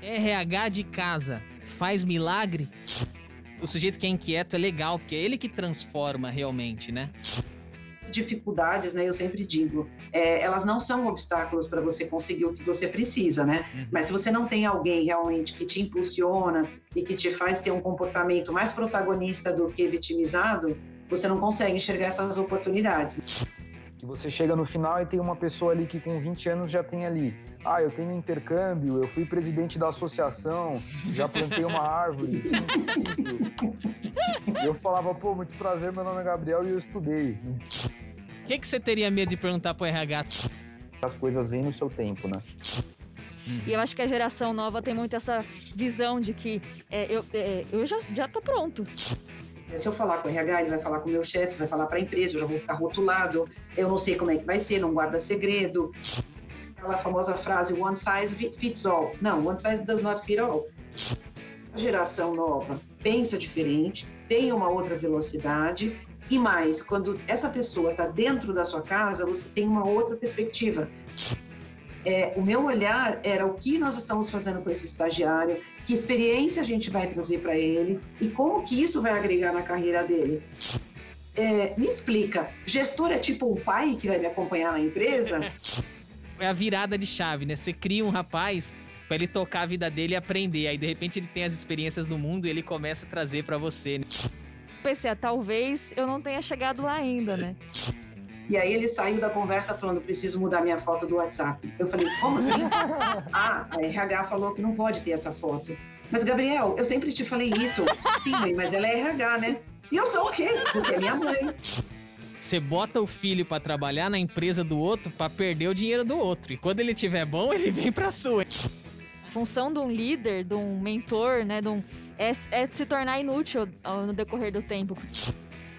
RH de casa faz milagre? O sujeito que é inquieto é legal, porque é ele que transforma realmente, né? As dificuldades, né, eu sempre digo, elas não são obstáculos para você conseguir o que você precisa, né? Mas se você não tem alguém realmente que te impulsiona e que te faz ter um comportamento mais protagonista do que vitimizado, você não consegue enxergar essas oportunidades. Que você chega no final e tem uma pessoa ali que com 20 anos já tem ali, eu tenho intercâmbio, eu fui presidente da associação, já plantei uma árvore, tenho um filho. E eu falava, muito prazer, meu nome é Gabriel e eu estudei. O que você teria medo de perguntar pro RH? As coisas vêm no seu tempo, né? E eu acho que a geração nova tem muito essa visão de que eu já tô pronto. Se eu falar com o RH, ele vai falar com o meu chefe, vai falar para a empresa, eu já vou ficar rotulado, eu não sei como é que vai ser, não guarda segredo. Aquela famosa frase, one size fits all. Não, one size does not fit all. A geração nova pensa diferente, tem uma outra velocidade e mais, quando essa pessoa está dentro da sua casa, você tem uma outra perspectiva. O meu olhar era o que nós estamos fazendo com esse estagiário, que experiência a gente vai trazer para ele e como que isso vai agregar na carreira dele. Me explica, gestor é tipo um pai que vai me acompanhar na empresa? É a virada de chave, né? Você cria um rapaz para ele tocar a vida dele e aprender. Aí, de repente, ele tem as experiências do mundo e ele começa a trazer para você, né? Pensei, talvez eu não tenha chegado lá ainda, né? E aí ele saiu da conversa falando, preciso mudar minha foto do WhatsApp. Eu falei, como assim? A RH falou que não pode ter essa foto. Mas, Gabriel, eu sempre te falei isso. Sim, mãe, mas ela é RH, né? E eu sou o quê? Você é minha mãe. Você bota o filho pra trabalhar na empresa do outro pra perder o dinheiro do outro. E quando ele tiver bom, ele vem pra sua. A função de um líder, de um mentor, né, é se tornar inútil no decorrer do tempo.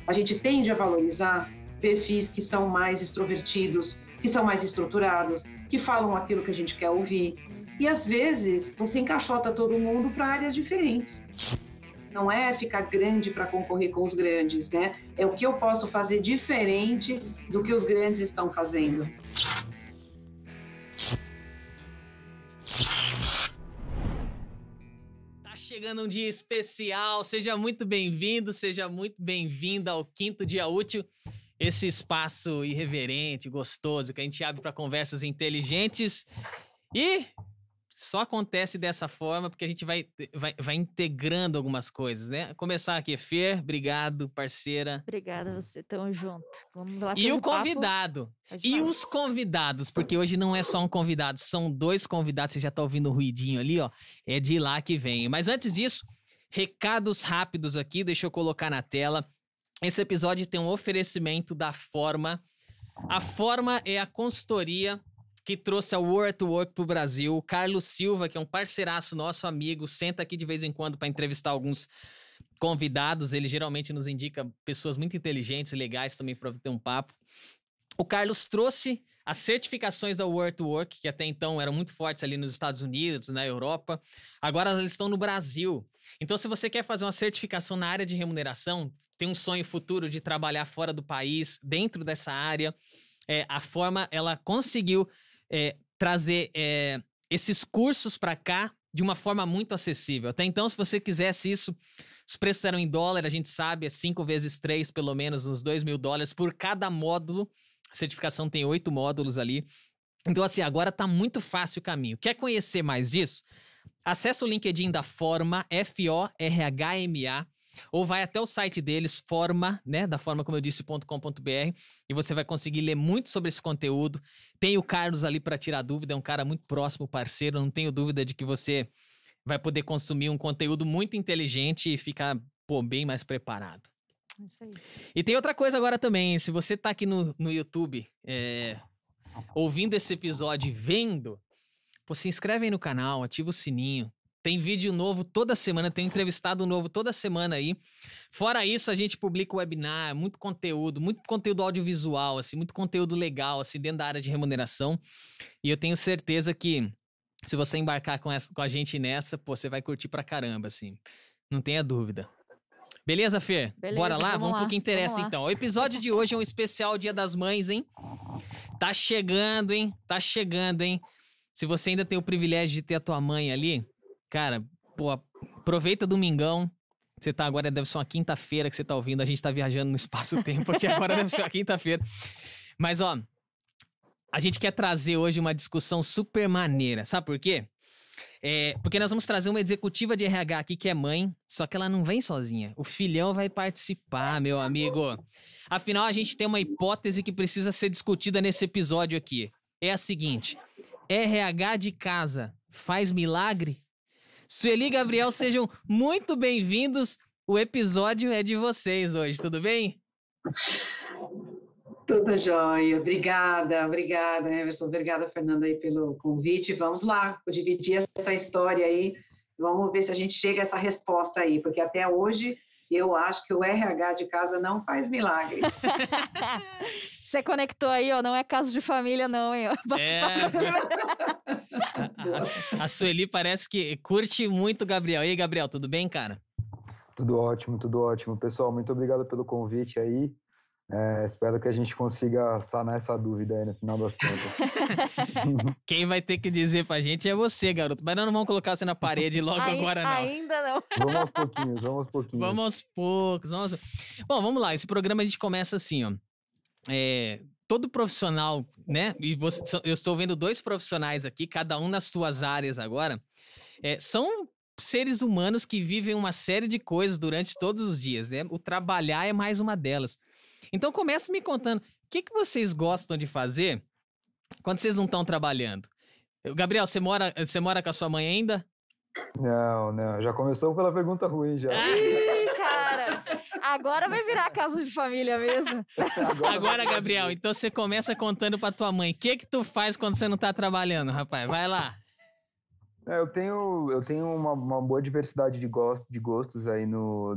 A gente tende a valorizar perfis que são mais extrovertidos, que são mais estruturados, que falam aquilo que a gente quer ouvir. E às vezes você encaixota todo mundo para áreas diferentes. Não é ficar grande para concorrer com os grandes, né? É o que eu posso fazer diferente do que os grandes estão fazendo. Tá chegando um dia especial, seja muito bem-vindo, seja muito bem-vinda ao Quinto Dia Útil. Esse espaço irreverente, gostoso, que a gente abre para conversas inteligentes e só acontece dessa forma porque a gente vai integrando algumas coisas, né? Começar aqui, Fer, obrigado, parceira. Obrigada a você, tamo junto. Vamos lá. E o convidado, e os convidados, porque hoje não é só um convidado, são dois convidados, você já tá ouvindo o ruidinho ali, ó, é de lá que vem. Mas antes disso, recados rápidos aqui, deixa eu colocar na tela. Esse episódio tem um oferecimento da Forma. A Forma é a consultoria que trouxe a Work to Work pro Brasil. O Carlos Silva, que é um parceiraço nosso, amigo, senta aqui de vez em quando para entrevistar alguns convidados. Ele geralmente nos indica pessoas muito inteligentes e legais também para ter um papo. O Carlos trouxe as certificações da Work to Work, que até então eram muito fortes ali nos Estados Unidos, na Europa. Agora elas estão no Brasil. Então, se você quer fazer uma certificação na área de remuneração, tem um sonho futuro de trabalhar fora do país, dentro dessa área, a Forma, ela conseguiu trazer esses cursos para cá de uma forma muito acessível. Até então, se você quisesse isso, os preços eram em dólar, a gente sabe, é 5 vezes 3, pelo menos, uns $2.000 por cada módulo. A certificação tem 8 módulos ali. Então, assim, agora tá muito fácil o caminho. Quer conhecer mais disso? Acesse o LinkedIn da Forma, Forhma, ou vai até o site deles, Forma, né, da forma como eu disse.com.br, e você vai conseguir ler muito sobre esse conteúdo. Tem o Carlos ali para tirar dúvida, é um cara muito próximo, parceiro, não tenho dúvida de que você vai poder consumir um conteúdo muito inteligente e ficar, bem mais preparado. Isso aí. E tem outra coisa agora também, se você tá aqui no YouTube ouvindo esse episódio e vendo, se inscreve aí no canal, ativa o sininho. Tem vídeo novo toda semana, tem entrevistado novo toda semana aí. Fora isso, a gente publica webinar, muito conteúdo audiovisual, assim, muito conteúdo legal, assim, dentro da área de remuneração. E eu tenho certeza que se você embarcar com a gente nessa, você vai curtir pra caramba, assim. Não tenha dúvida. Beleza, Fer? Beleza, bora lá? Vamos pro que interessa, então. O episódio de hoje é um especial Dia das Mães, hein? Tá chegando, hein? Se você ainda tem o privilégio de ter a tua mãe ali, Cara, pô, aproveita domingão. Você tá agora, deve ser uma quinta-feira que você tá ouvindo. A gente tá viajando no espaço-tempo aqui, agora deve ser uma quinta-feira. Mas, ó, a gente quer trazer hoje uma discussão super maneira. Sabe por quê? Porque nós vamos trazer uma executiva de RH aqui que é mãe, só que ela não vem sozinha. O filhão vai participar, meu amigo. Afinal, a gente tem uma hipótese que precisa ser discutida nesse episódio aqui. É a seguinte: RH de casa faz milagre? Sueli e Gabriel, sejam muito bem-vindos. O episódio é de vocês hoje, tudo bem? Tudo jóia. Obrigada, Emerson. Obrigada, Fernanda, aí pelo convite. Vamos lá, vou dividir essa história aí. Vamos ver se a gente chega a essa resposta aí, porque até hoje eu acho que o RH de casa não faz milagre. Você conectou aí, ó, não é caso de família não, hein? A Sueli parece que curte muito o Gabriel. E aí, Gabriel, tudo bem, cara? Tudo ótimo. Pessoal, muito obrigado pelo convite aí. Espero que a gente consiga sanar essa dúvida aí no final das contas. Quem vai ter que dizer pra gente é você, garoto. Mas nós não vamos colocar você na parede logo agora, não. Ainda não. Vamos aos pouquinhos. Vamos aos poucos. Bom, vamos lá. Esse programa a gente começa assim, ó. Todo profissional, né? E eu estou vendo 2 profissionais aqui, cada um nas suas áreas agora. São seres humanos que vivem uma série de coisas durante todos os dias, né? O trabalhar é mais uma delas. Então começa me contando, o que vocês gostam de fazer quando vocês não estão trabalhando? Gabriel, você mora com a sua mãe ainda? Não, já começou pela pergunta ruim já. Ih, cara, agora vai virar caso de família mesmo. Agora, Gabriel, então você começa contando pra tua mãe, o que tu faz quando você não tá trabalhando, rapaz? Vai lá. Eu tenho uma boa diversidade de gostos aí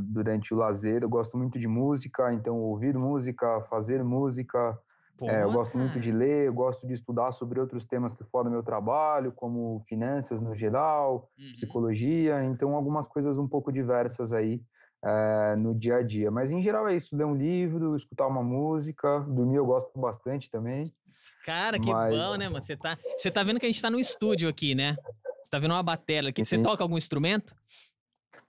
durante o lazer. Eu gosto muito de música, então ouvir música, fazer música. Eu gosto muito de ler, eu gosto de estudar sobre outros temas que fora do meu trabalho, como finanças no geral, psicologia. Então algumas coisas um pouco diversas aí no dia a dia. Mas em geral é isso, ler um livro, escutar uma música, dormir eu gosto bastante também. Cara, que bom, né, mano? Você tá vendo que a gente tá no estúdio aqui, né? Tá vendo uma bateria aqui? Você toca algum instrumento?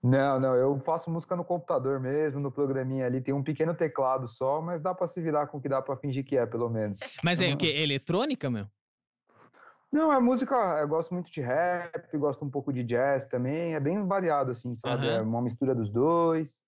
Não, eu faço música no computador mesmo, no programinha ali. Tem um pequeno teclado só, mas dá pra se virar com o que dá pra fingir que é, pelo menos. Mas o quê? Eletrônica, meu? Não, é música, eu gosto muito de rap, gosto um pouco de jazz também. É bem variado, assim, sabe? É uma mistura dos dois.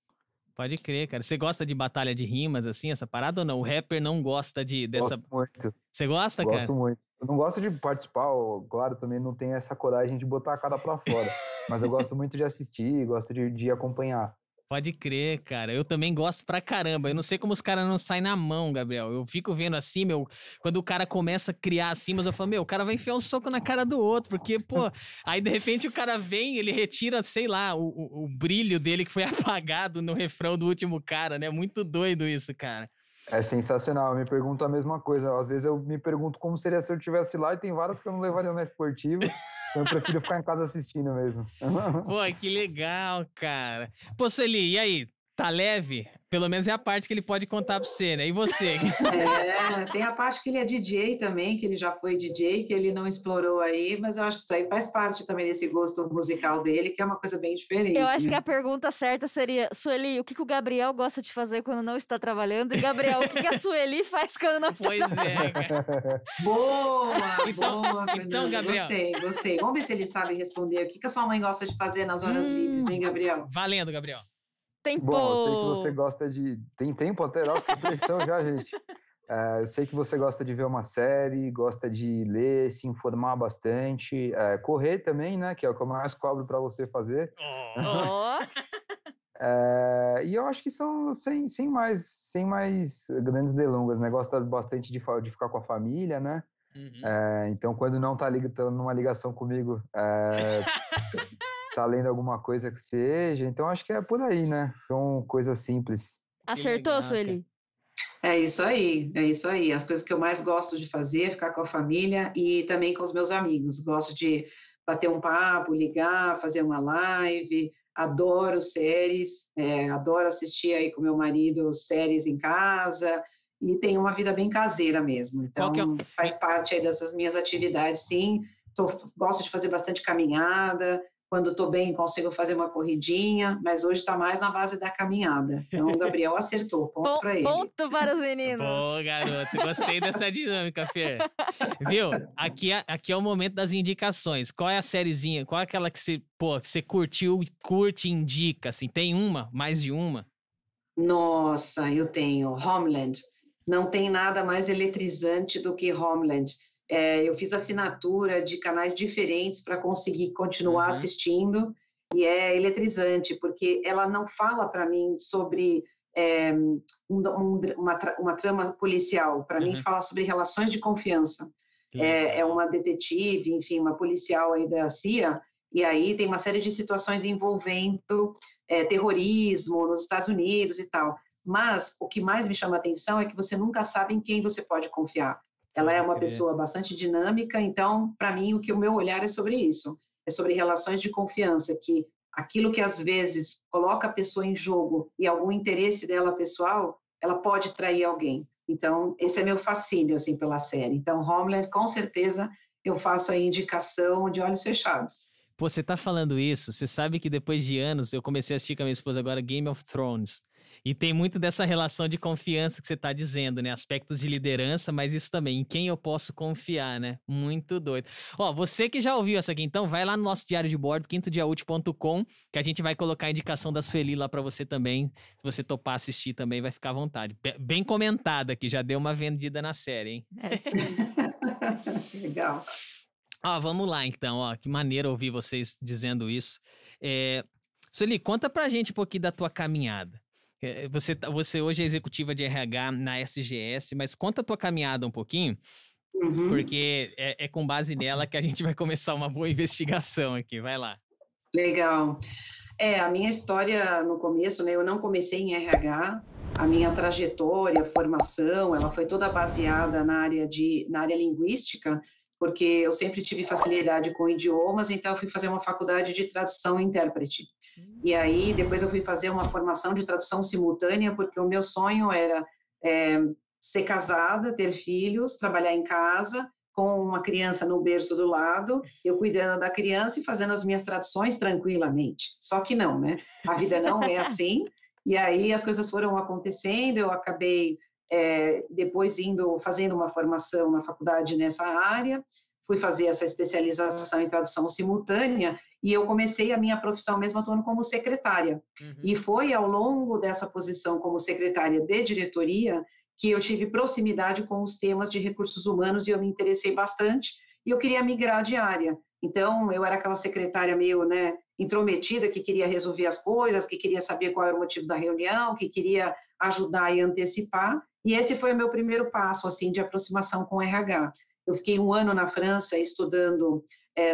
Pode crer, cara. Você gosta de batalha de rimas, assim, essa parada ou não? O rapper não gosta dessa... Gosto muito. Você gosta, cara? Gosto muito. Eu não gosto de participar, claro, também não tenho essa coragem de botar a cara pra fora. Mas eu gosto muito de assistir, gosto de acompanhar. Pode crer, cara. Eu também gosto pra caramba. Eu não sei como os caras não saem na mão, Gabriel. Eu fico vendo assim, quando o cara começa a criar assim, mas eu falo, o cara vai enfiar um soco na cara do outro, porque, pô, aí de repente o cara vem, ele retira, sei lá, o brilho dele que foi apagado no refrão do último cara, né? Muito doido isso, cara. É sensacional, eu me pergunto a mesma coisa. Às vezes eu me pergunto como seria se eu estivesse lá e tem várias que eu não levaria na esportiva. Então eu prefiro ficar em casa assistindo mesmo. Pô, que legal, cara. Pô, Sueli, e aí? Tá leve? Pelo menos é a parte que ele pode contar pra você, né? E você? Tem a parte que ele é DJ também, que ele já foi DJ, que ele não explorou aí, mas eu acho que isso aí faz parte também desse gosto musical dele, que é uma coisa bem diferente. Eu acho que a pergunta certa seria, Sueli, o que o Gabriel gosta de fazer quando não está trabalhando? E, Gabriel, o que a Sueli faz quando não está trabalhando? Pois é, cara. Boa, então, Gabriel. Gostei. Vamos ver se ele sabe responder. O que a sua mãe gosta de fazer nas horas livres, hein, Gabriel? Valendo, Gabriel. Tempo. Bom, eu sei que você gosta de... Tem tempo até? Nossa, que pressão já, gente. Eu sei que você gosta de ver uma série, gosta de ler, se informar bastante, correr também, né? Que é o que eu mais cobro para você fazer. E eu acho que são sem mais grandes delongas, né? Gosta bastante de ficar com a família, né? Então, quando não tá numa ligação comigo... tá lendo alguma coisa que seja, então acho que é por aí, né? São coisas simples. Acertou, Sueli? É isso aí. As coisas que eu mais gosto de fazer, ficar com a família e também com os meus amigos. Gosto de bater um papo, ligar, fazer uma live, adoro séries, adoro assistir aí com meu marido séries em casa e tenho uma vida bem caseira mesmo. Então, faz parte aí dessas minhas atividades, sim. Gosto de fazer bastante caminhada. quando estou bem, consigo fazer uma corridinha, mas hoje está mais na base da caminhada. Então, o Gabriel acertou. Ponto para ele. Ponto para os meninos. Boa, garoto. Gostei dessa dinâmica, Fer. Viu? Aqui é o momento das indicações. Qual é a sériezinha? Qual é aquela que você curtiu, curte e indica? Assim, tem uma? Mais de uma? Nossa, eu tenho. Homeland. Não tem nada mais eletrizante do que Homeland. Eu fiz assinatura de canais diferentes para conseguir continuar assistindo, e é eletrizante, porque ela não fala para mim sobre uma trama policial, para mim fala sobre relações de confiança. É uma detetive, enfim, uma policial aí da CIA, e aí tem uma série de situações envolvendo terrorismo nos Estados Unidos e tal. Mas o que mais me chama a atenção é que você nunca sabe em quem você pode confiar. Ela é uma pessoa bastante dinâmica, então, para mim, o meu olhar é sobre isso. É sobre relações de confiança, que aquilo que às vezes coloca a pessoa em jogo e algum interesse dela pessoal, ela pode trair alguém. Então, esse é meu fascínio, assim, pela série. Então, Homeland, com certeza, eu faço a indicação de olhos fechados. Pô, você tá falando isso, você sabe que depois de anos, eu comecei a assistir com a minha esposa agora Game of Thrones. E tem muito dessa relação de confiança que você tá dizendo, né? Aspectos de liderança, mas isso também, em quem eu posso confiar, né? Muito doido. Ó, você que já ouviu essa aqui, então, vai lá no nosso diário de bordo, quintodiaútil.com, que a gente vai colocar a indicação da Sueli lá pra você também. Se você topar assistir também, vai ficar à vontade. Bem comentada aqui, já deu uma vendida na série, hein? Legal. Ó, vamos lá então, ó, que maneiro ouvir vocês dizendo isso. Sueli, conta pra gente um pouquinho da tua caminhada. Você hoje é executiva de RH na SGS, mas conta a tua caminhada um pouquinho, porque é com base nela que a gente vai começar uma boa investigação aqui, vai lá. Legal. A minha história no começo, né, eu não comecei em RH, a minha trajetória, formação, ela foi toda baseada na área linguística, porque eu sempre tive facilidade com idiomas, então eu fui fazer uma faculdade de tradução e intérprete. E aí, depois eu fui fazer uma formação de tradução simultânea, porque o meu sonho era ser casada, ter filhos, trabalhar em casa, com uma criança no berço do lado, eu cuidando da criança e fazendo as minhas traduções tranquilamente. Só que não, né? A vida não é assim. E aí as coisas foram acontecendo, eu acabei depois fazendo uma formação na faculdade nessa área, fui fazer essa especialização em tradução simultânea e eu comecei a minha profissão mesmo atuando como secretária. E foi ao longo dessa posição como secretária de diretoria que eu tive proximidade com os temas de recursos humanos e eu me interessei bastante e eu queria migrar de área. Então, eu era aquela secretária meio, né, intrometida, que queria resolver as coisas, que queria saber qual era o motivo da reunião, que queria ajudar e antecipar. E esse foi o meu primeiro passo, assim, de aproximação com o RH. Eu fiquei 1 ano na França estudando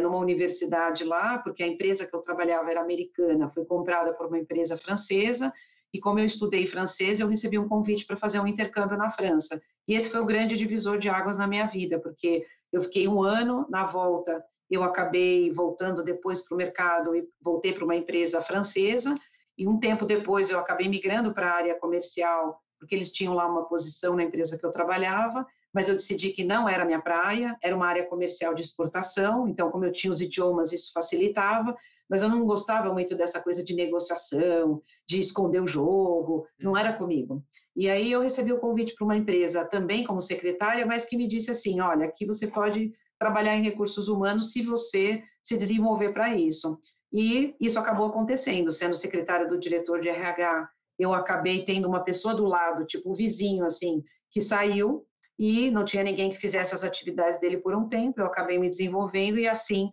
numa universidade lá, porque a empresa que eu trabalhava era americana, foi comprada por uma empresa francesa, e como eu estudei francês, eu recebi um convite para fazer um intercâmbio na França. E esse foi o grande divisor de águas na minha vida, porque eu fiquei 1 ano, na volta eu acabei voltando depois para o mercado e voltei para uma empresa francesa, e um tempo depois eu acabei migrando para a área comercial, porque eles tinham lá uma posição na empresa que eu trabalhava, mas eu decidi que não era minha praia, era uma área comercial de exportação, então como eu tinha os idiomas, isso facilitava, mas eu não gostava muito dessa coisa de negociação, de esconder o jogo, não era comigo. E aí eu recebi o convite para uma empresa, também como secretária, mas que me disse assim, olha, aqui você pode trabalhar em recursos humanos se você se desenvolver para isso. E isso acabou acontecendo, sendo secretária do diretor de RH, eu acabei tendo uma pessoa do lado, tipo o vizinho, assim, que saiu e não tinha ninguém que fizesse as atividades dele por um tempo, eu acabei me desenvolvendo e assim,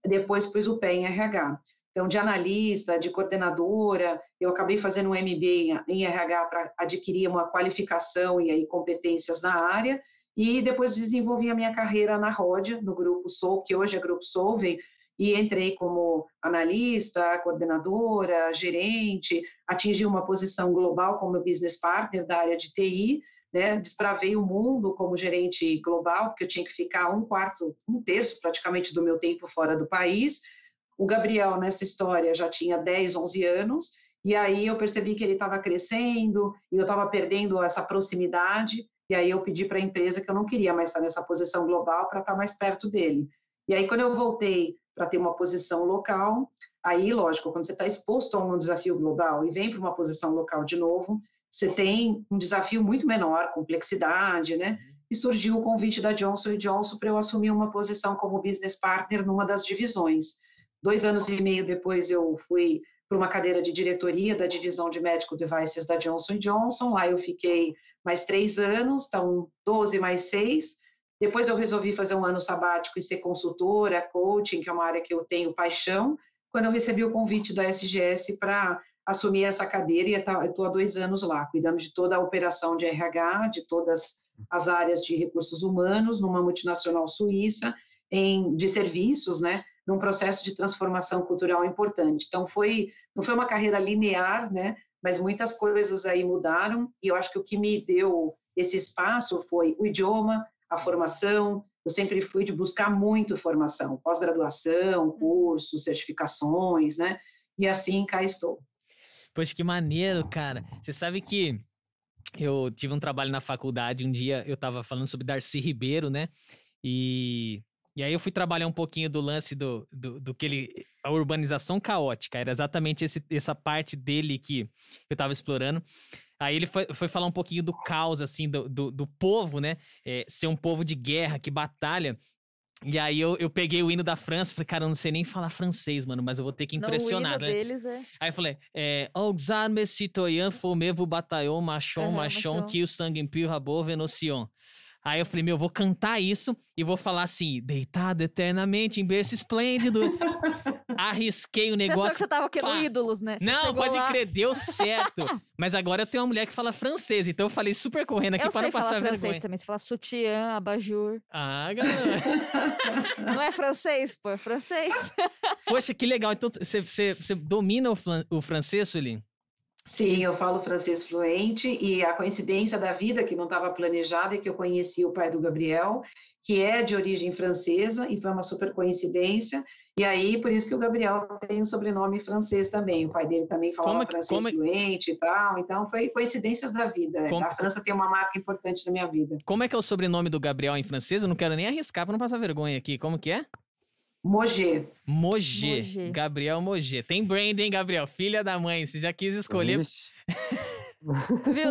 depois pus o pé em RH. Então, de analista, de coordenadora, eu acabei fazendo um MBA em RH para adquirir uma qualificação e aí competências na área, e depois desenvolvi a minha carreira na Ródia, no Grupo Sol, que hoje é Grupo Solvay, e entrei como analista, coordenadora, gerente, atingi uma posição global como business partner da área de TI, né, desbravei o mundo como gerente global, porque eu tinha que ficar 1/4, 1/3 praticamente do meu tempo fora do país. O Gabriel, nessa história, já tinha 10, 11 anos, e aí eu percebi que ele estava crescendo, e eu estava perdendo essa proximidade, e aí eu pedi para a empresa que eu não queria mais estar nessa posição global para estar mais perto dele. E aí, quando eu voltei para ter uma posição local. Aí, lógico, quando você está exposto a um desafio global e vem para uma posição local de novo, você tem um desafio muito menor, complexidade, né? E surgiu o convite da Johnson & Johnson para eu assumir uma posição como business partner numa das divisões. 2 anos e meio depois eu fui para uma cadeira de diretoria da divisão de Medical Devices da Johnson & Johnson. Lá eu fiquei mais 3 anos, então 12 mais 6. Depois eu resolvi fazer um ano sabático e ser consultora, coaching, que é uma área que eu tenho paixão, quando eu recebi o convite da SGS para assumir essa cadeira, e eu estou há 2 anos lá, cuidando de toda a operação de RH, de todas as áreas de recursos humanos, numa multinacional suíça, de serviços, né, num processo de transformação cultural importante. Então, não foi uma carreira linear, né, mas muitas coisas aí mudaram, e eu acho que o que me deu esse espaço foi o idioma, a formação. Eu sempre fui de buscar muito formação, pós-graduação, cursos, certificações, né, e assim cá estou. Poxa, que maneiro, cara. Você sabe que eu tive um trabalho na faculdade, um dia eu tava falando sobre Darcy Ribeiro, né? E aí eu fui trabalhar um pouquinho do lance do que a urbanização caótica, era exatamente essa parte dele que eu tava explorando. Aí ele foi falar um pouquinho do caos, assim, do povo, né? Ser um povo de guerra, que batalha. E aí eu peguei o hino da França, falei, cara, eu não sei nem falar francês, mano, mas eu vou ter que impressionar, não, o hino deles é... Aí eu falei, aux armes citoyens, formez-vous bataillon, machon, que o sangue impio, rabot, venocion. Aí eu falei, meu, eu vou cantar isso e vou falar assim, deitado eternamente em berço esplêndido. Arrisquei o negócio. Você achou que você tava querendo ídolos, né? Você não, pode crer, deu certo. Mas agora eu tenho uma mulher que fala francês, então eu falei super correndo aqui para não passar vergonha. Eu sei falar francês também, você fala sutiã, abajur. Ah, galera. Não é francês, pô, é francês. Poxa, que legal. Então você domina o francês, Sueli? Sim, eu falo francês fluente, e a coincidência da vida, que não estava planejada, é que eu conheci o pai do Gabriel, que é de origem francesa, e foi uma super coincidência, e aí por isso que o Gabriel tem um sobrenome francês também, o pai dele também falava francês fluente e tal, então foi coincidências da vida. A França tem uma marca importante na minha vida. Como é que é o sobrenome do Gabriel em francês? Eu não quero nem arriscar para não passar vergonha aqui, como que é? Moget. Gabriel Moget. Tem brand, hein, Gabriel? Filha da mãe, você já quis escolher. Viu,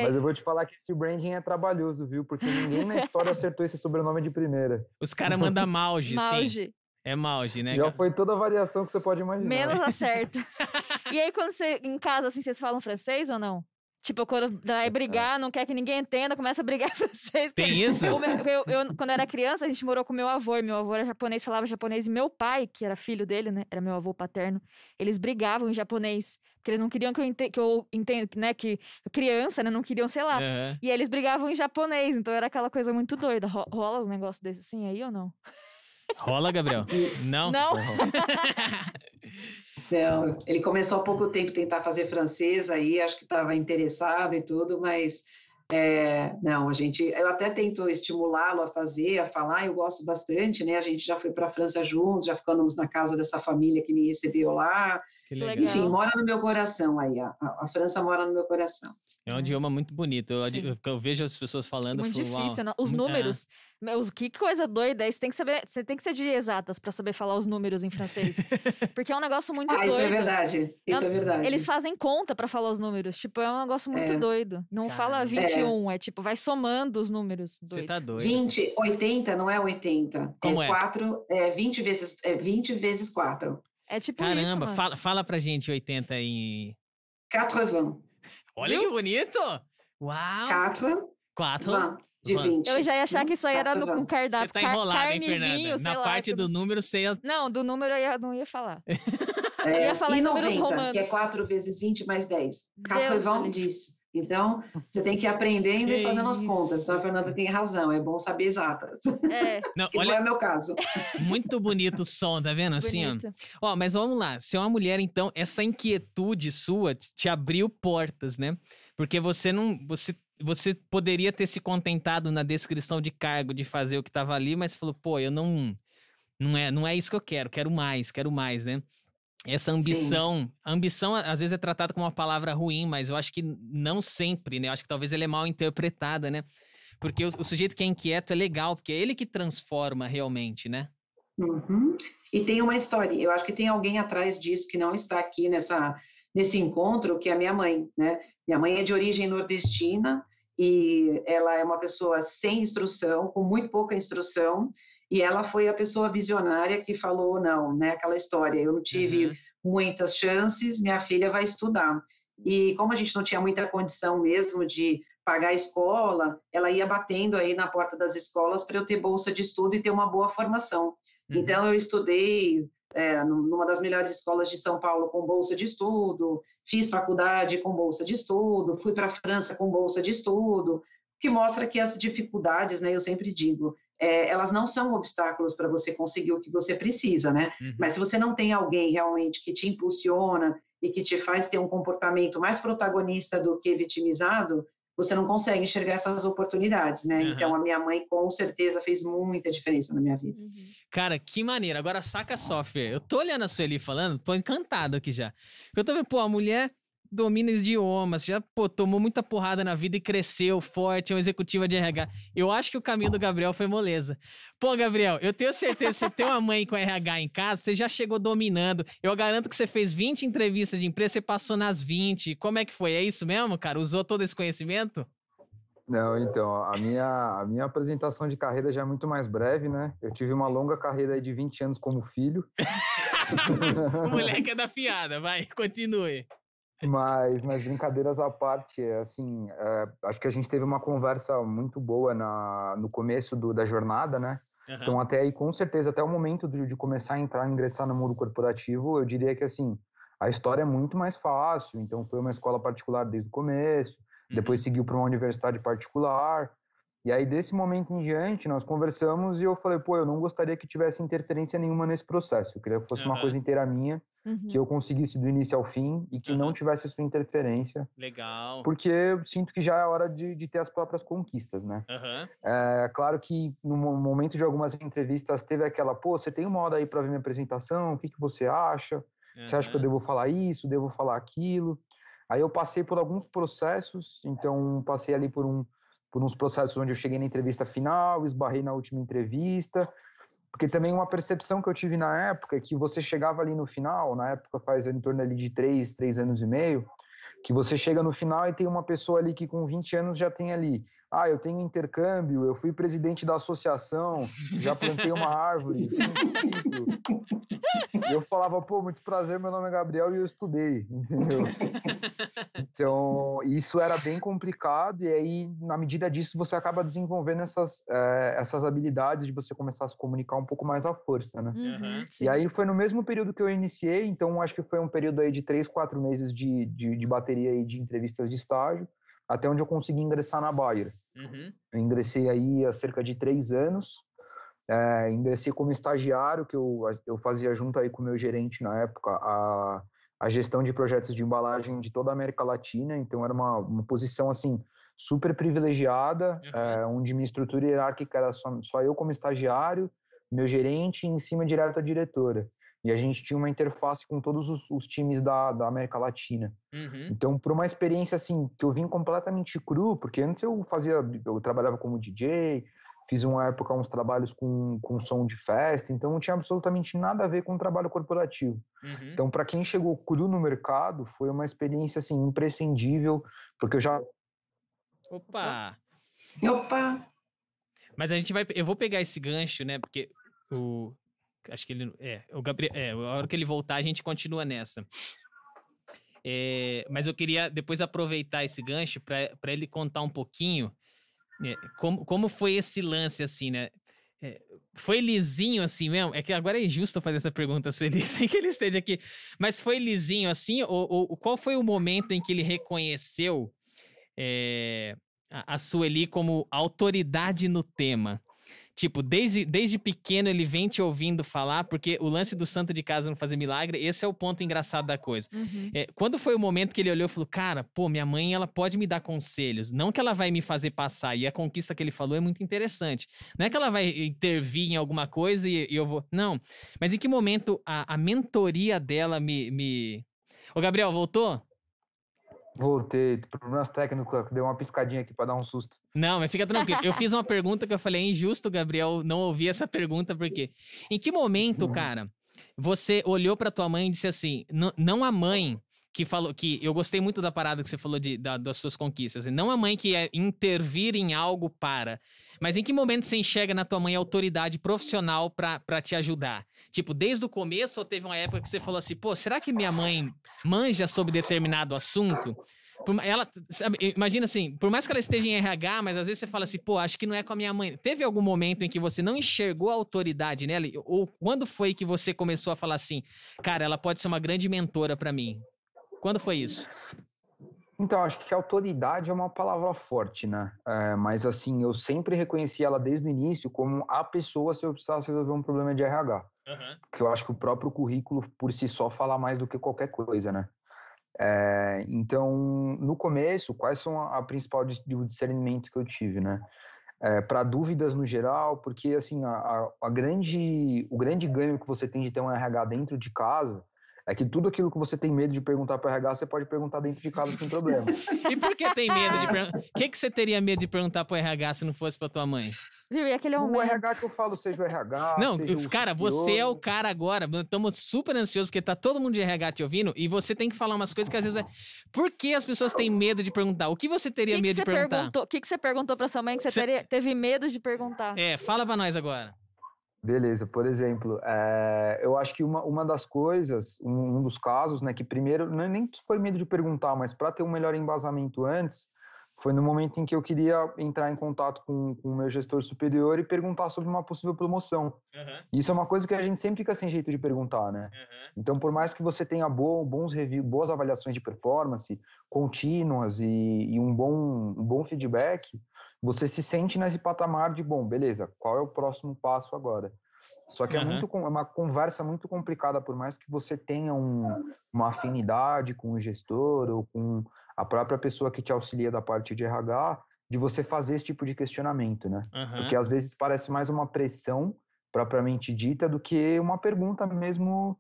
Mas eu vou te falar que esse branding é trabalhoso, viu? Porque ninguém na história acertou esse sobrenome de primeira. Os caras mandam Mauge, sim. É Mauge, né? Já foi toda a variação que você pode imaginar. Menos acerta. E aí, quando você, em casa, assim, vocês falam francês ou não? Tipo, quando vai brigar, não quer que ninguém entenda, começa a brigar em francês. Tem isso? Quando eu era criança, a gente morou com meu avô, e meu avô era japonês, falava japonês, e meu pai, que era filho dele, né, era meu avô paterno, eles brigavam em japonês, porque eles não queriam que eu entenda, né, que criança, né, não queriam, sei lá. Uhum. E aí eles brigavam em japonês, então era aquela coisa muito doida. Rola um negócio desse assim aí ou não? Rola, Gabriel? Não? Não. Então, ele começou há pouco tempo a tentar fazer francês aí, acho que estava interessado e tudo, mas não, eu até tento estimulá-lo a fazer, a falar, eu gosto bastante, né? A gente já foi para a França juntos, já ficamos na casa dessa família que me recebeu lá. Que legal. Enfim, mora no meu coração aí, a França mora no meu coração. É um idioma muito bonito. Eu vejo as pessoas falando. Muito falo, difícil, não? Os números. Que coisa doida. Você tem que ser de exatas para saber falar os números em francês. Porque é um negócio muito doido. Isso é verdade. Isso é verdade. Eles fazem conta para falar os números. Tipo, é um negócio muito doido. Não fala 21, é tipo, vai somando os números. Você tá doido. 20, 80 não é 80. Como é? 4, 20 vezes 4. É tipo Caramba, isso, mano. Fala pra gente 80 em... 80. Olha que bonito! Uau! 4 de 20. Eu já ia achar que isso aí era no cardápio. Você tá enrolada, carne, hein, Fernanda? vinho, Na parte do número, você ia... Não, do número eu não ia falar. Eu ia falar em números romanos. Que é 4 vezes 20 mais 10. 10. Então, você tem que ir aprendendo e fazendo as contas. Então, a Fernanda tem razão, é bom saber exatas. Não, olha, não é o meu caso. Muito bonito o som, tá vendo? Assim, ó, mas vamos lá. Se é uma mulher, então, essa inquietude sua te abriu portas, né? Porque você poderia ter se contentado na descrição de cargo de fazer o que tava ali, mas falou, pô, eu não é isso que eu quero mais, né? Essa ambição, a ambição às vezes é tratada como uma palavra ruim, mas eu acho que não sempre, né? Eu acho que talvez ela é mal interpretada, né? Porque o sujeito que é inquieto é legal, porque é ele que transforma realmente, né? Uhum. E tem uma história, eu acho que tem alguém atrás disso que não está aqui nesse encontro, que é a minha mãe, né? Minha mãe é de origem nordestina e ela é uma pessoa sem instrução, com muito pouca instrução, e ela foi a pessoa visionária que falou, não, né? Aquela história, eu não tive muitas chances, minha filha vai estudar. E como a gente não tinha muita condição mesmo de pagar a escola, ela ia batendo aí na porta das escolas para eu ter bolsa de estudo e ter uma boa formação. Então, eu estudei numa das melhores escolas de São Paulo com bolsa de estudo, fiz faculdade com bolsa de estudo, fui para a França com bolsa de estudo, que mostra que as dificuldades, né, eu sempre digo, elas não são obstáculos para você conseguir o que você precisa, né? Mas se você não tem alguém realmente que te impulsiona e que te faz ter um comportamento mais protagonista do que vitimizado, você não consegue enxergar essas oportunidades, né? Então, a minha mãe, com certeza, fez muita diferença na minha vida. Cara, que maneiro. Agora, saca só, Fê. Eu tô olhando a Sueli falando, tô encantado aqui já. Eu tô vendo, pô, a mulher domina idiomas, já, pô, tomou muita porrada na vida e cresceu forte, é uma executiva de RH. Eu acho que o caminho do Gabriel foi moleza. Pô, Gabriel, eu tenho certeza que você tem uma mãe com RH em casa, você já chegou dominando. Eu garanto que você fez 20 entrevistas de empresa, você passou nas 20. Como é que foi? É isso mesmo, cara? Usou todo esse conhecimento? Não, então, a minha apresentação de carreira já é muito mais breve, né? Eu tive uma longa carreira aí de 20 anos como filho. O moleque é da fiada, vai, continue. Mas brincadeiras à parte, assim, acho que a gente teve uma conversa muito boa no começo da jornada, né? Então, até aí, com certeza, até o momento de começar a ingressar no mundo corporativo, eu diria que, assim, a história é muito mais fácil. Então, foi uma escola particular desde o começo, depois seguiu para uma universidade particular. E aí, desse momento em diante, nós conversamos e eu falei, pô, eu não gostaria que tivesse interferência nenhuma nesse processo. Eu queria que fosse uma coisa inteira minha, que eu conseguisse do início ao fim e que não tivesse sua interferência. Legal. Porque eu sinto que já é hora de ter as próprias conquistas, né? É claro que no momento de algumas entrevistas teve aquela, pô, você tem uma hora aí para ver minha apresentação, o que você acha? Você acha que eu devo falar isso, devo falar aquilo? Aí eu passei por alguns processos, então passei ali por uns processos onde eu cheguei na entrevista final, esbarrei na última entrevista, porque também uma percepção que eu tive na época é que você chegava ali no final, na época faz em torno ali de 3 anos e meio, que você chega no final e tem uma pessoa ali que com 20 anos já tem ali, eu tenho intercâmbio, eu fui presidente da associação, já plantei uma árvore, e eu falava, pô, muito prazer, meu nome é Gabriel e eu estudei, entendeu? Então, isso era bem complicado e aí, na medida disso, você acaba desenvolvendo essas habilidades de você começar a se comunicar um pouco mais à força, né? E aí foi no mesmo período que eu iniciei, então acho que foi um período aí de 3, 4 meses de bateria aí de entrevistas de estágio, até onde eu consegui ingressar na Bayer. Eu ingressei aí há cerca de 3 anos, ingressei como estagiário, que eu fazia junto aí com o meu gerente na época, a gestão de projetos de embalagem de toda a América Latina, então era uma posição, assim, super privilegiada, onde minha estrutura hierárquica era só eu como estagiário, meu gerente e em cima direto a diretora. E a gente tinha uma interface com todos os times da América Latina. Então, por uma experiência, assim, que eu vim completamente cru, porque antes eu trabalhava como DJ, fiz uma época uns trabalhos com som de festa, então não tinha absolutamente nada a ver com o trabalho corporativo. Então, para quem chegou cru no mercado, foi uma experiência, assim, imprescindível, porque eu já... Opa! Mas eu vou pegar esse gancho, né, porque acho que o Gabriel, a hora que ele voltar a gente continua nessa. Mas eu queria depois aproveitar esse gancho para ele contar um pouquinho como foi esse lance, assim, né? Foi lisinho assim mesmo? É que agora é injusto fazer essa pergunta, Sueli, sem que ele esteja aqui. Mas foi lisinho assim? Ou qual foi o momento em que ele reconheceu a Sueli como autoridade no tema? Tipo, desde pequeno ele vem te ouvindo falar, porque o lance do santo de casa não fazer milagre, esse é o ponto engraçado da coisa. Quando foi o momento que ele olhou e falou, cara, pô, minha mãe, ela pode me dar conselhos, não que ela vai me fazer passar, e a conquista que ele falou é muito interessante. Não é que ela vai intervir em alguma coisa e eu vou... Não, mas em que momento a mentoria dela me... Ô, Gabriel, voltou? Voltei, problemas técnicos, deu uma piscadinha aqui pra dar um susto. Não, mas fica tranquilo. Eu fiz uma pergunta que eu falei, é injusto, Gabriel, não ouvir essa pergunta, porque em que momento, cara, você olhou pra tua mãe e disse assim, não a mãe que falou, que eu gostei muito da parada que você falou das suas conquistas, não a mãe que é intervir em algo mas em que momento você enxerga na tua mãe a autoridade profissional pra te ajudar? Tipo, desde o começo ou teve uma época que você falou assim, pô, será que minha mãe manja sobre determinado assunto? Ela, sabe, imagina assim, por mais que ela esteja em RH, mas às vezes você fala assim, pô, acho que não é com a minha mãe. Teve algum momento em que você não enxergou a autoridade nela? Ou quando foi que você começou a falar assim, cara, ela pode ser uma grande mentora pra mim? Quando foi isso? Então, acho que autoridade é uma palavra forte, né? Mas, assim, eu sempre reconheci ela desde o início como a pessoa se eu precisasse resolver um problema de RH. Porque eu acho que o próprio currículo, por si só, fala mais do que qualquer coisa, né? Então, no começo, quais são a principal discernimento que eu tive, né? Para dúvidas no geral, porque, assim, o grande ganho que você tem de ter um RH dentro de casa é que tudo aquilo que você tem medo de perguntar para o RH, você pode perguntar dentro de casa sem problema. E por que tem medo de perguntar? O que você teria medo de perguntar para o RH se não fosse para tua mãe? Viu? E aquele O RH que eu falo, seja o RH... Não, seja cara, você é o cara agora. Estamos super ansiosos porque tá todo mundo de RH te ouvindo e você tem que falar umas coisas que às vezes... Por que as pessoas têm medo de perguntar? O que você teria medo de perguntar? O que você perguntou pra sua mãe que você teve medo de perguntar? Fala pra nós agora. Beleza, por exemplo, eu acho que uma das coisas, um dos casos, né, que primeiro, nem foi medo de perguntar, mas para ter um melhor embasamento antes, foi no momento em que eu queria entrar em contato com o meu gestor superior e perguntar sobre uma possível promoção. Isso é uma coisa que a gente sempre fica sem jeito de perguntar, né? Então, por mais que você tenha bons reviews, boas avaliações de performance, contínuas e um bom feedback, você se sente nesse patamar de, bom, beleza, qual é o próximo passo agora? Só que é uma conversa muito complicada, por mais que você tenha uma afinidade com o gestor ou com a própria pessoa que te auxilia da parte de RH, de você fazer esse tipo de questionamento, né? Porque às vezes parece mais uma pressão propriamente dita do que uma pergunta mesmo,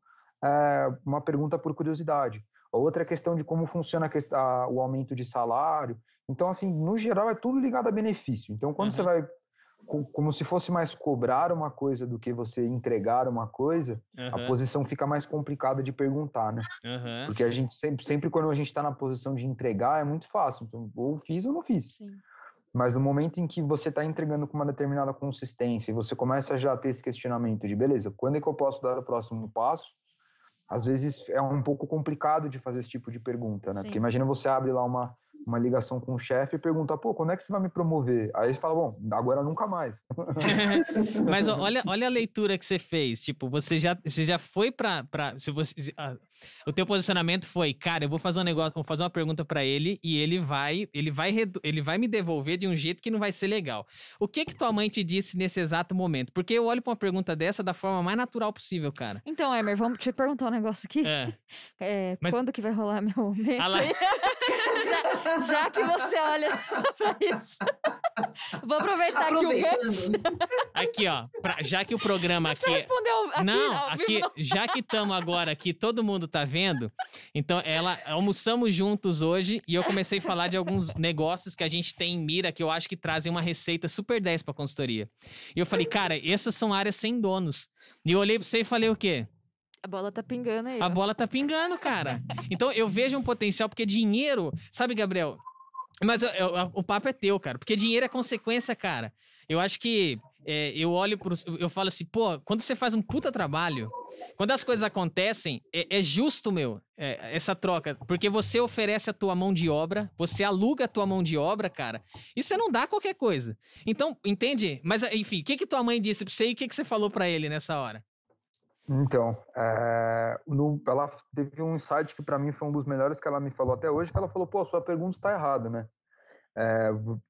uma pergunta por curiosidade. Outra questão de como funciona o aumento de salário. Então, assim, no geral é tudo ligado a benefício. Então, quando você vai, como se fosse mais cobrar uma coisa do que você entregar uma coisa, a posição fica mais complicada de perguntar, né? Porque a gente sempre quando a gente está na posição de entregar, é muito fácil. Então, ou fiz ou não fiz. Sim. Mas no momento em que você está entregando com uma determinada consistência e você começa já a ter esse questionamento de, beleza, quando é que eu posso dar o próximo passo? Às vezes é um pouco complicado de fazer esse tipo de pergunta, né? Sim. Porque imagina você abre lá uma ligação com o chefe e pergunta, pô, quando é que você vai me promover? Aí ele fala, bom, agora nunca mais. Mas olha a leitura que você fez. Tipo, você já foi o teu posicionamento foi, cara, eu vou fazer vou fazer uma pergunta pra ele e ele vai me devolver de um jeito que não vai ser legal. O que tua mãe te disse nesse exato momento? Porque eu olho pra uma pergunta dessa da forma mais natural possível, cara. Então, Emer, vamos te perguntar um negócio aqui. Mas... Quando que vai rolar meu momento? Já que você olha pra isso. Vou aproveitar aqui o gancho. Aqui, ó. Já que o programa aqui... Você respondeu aqui? Não, aqui, já que estamos agora aqui, todo mundo tá vendo. Então, almoçamos juntos hoje e eu comecei a falar de alguns negócios que a gente tem em mira que eu acho que trazem uma receita super 10 pra consultoria. E eu falei, cara, essas são áreas sem donos. E eu olhei pra você e falei o quê? A bola tá pingando aí. A bola tá pingando, cara. Então, eu vejo um potencial, porque dinheiro... Sabe, Gabriel? Mas o papo é teu, cara. Porque dinheiro é consequência, cara. Eu acho que... eu olho eu falo assim, pô, quando você faz um puta trabalho, quando as coisas acontecem, é justo, essa troca. Porque você oferece a tua mão de obra, você aluga a tua mão de obra, cara, e você não dá qualquer coisa. Então, entende? Mas, enfim, o que tua mãe disse pra você e o que você falou pra ele nessa hora? Então, ela teve um insight que para mim foi um dos melhores que ela me falou até hoje, que ela falou, pô, sua pergunta está errada, né?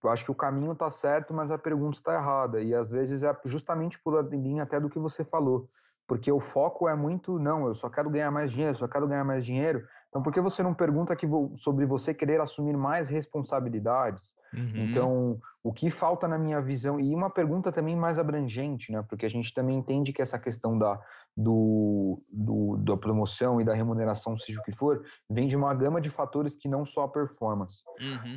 Eu acho que o caminho está certo, mas a pergunta está errada. E às vezes é justamente por linha até do que você falou. Porque o foco é muito, não, eu só quero ganhar mais dinheiro, só quero ganhar mais dinheiro. Então, por que você não pergunta sobre você querer assumir mais responsabilidades? Então, o que falta na minha visão? E uma pergunta também mais abrangente, né? Porque a gente também entende que essa questão da promoção e da remuneração, seja o que for, vem de uma gama de fatores que não só a performance.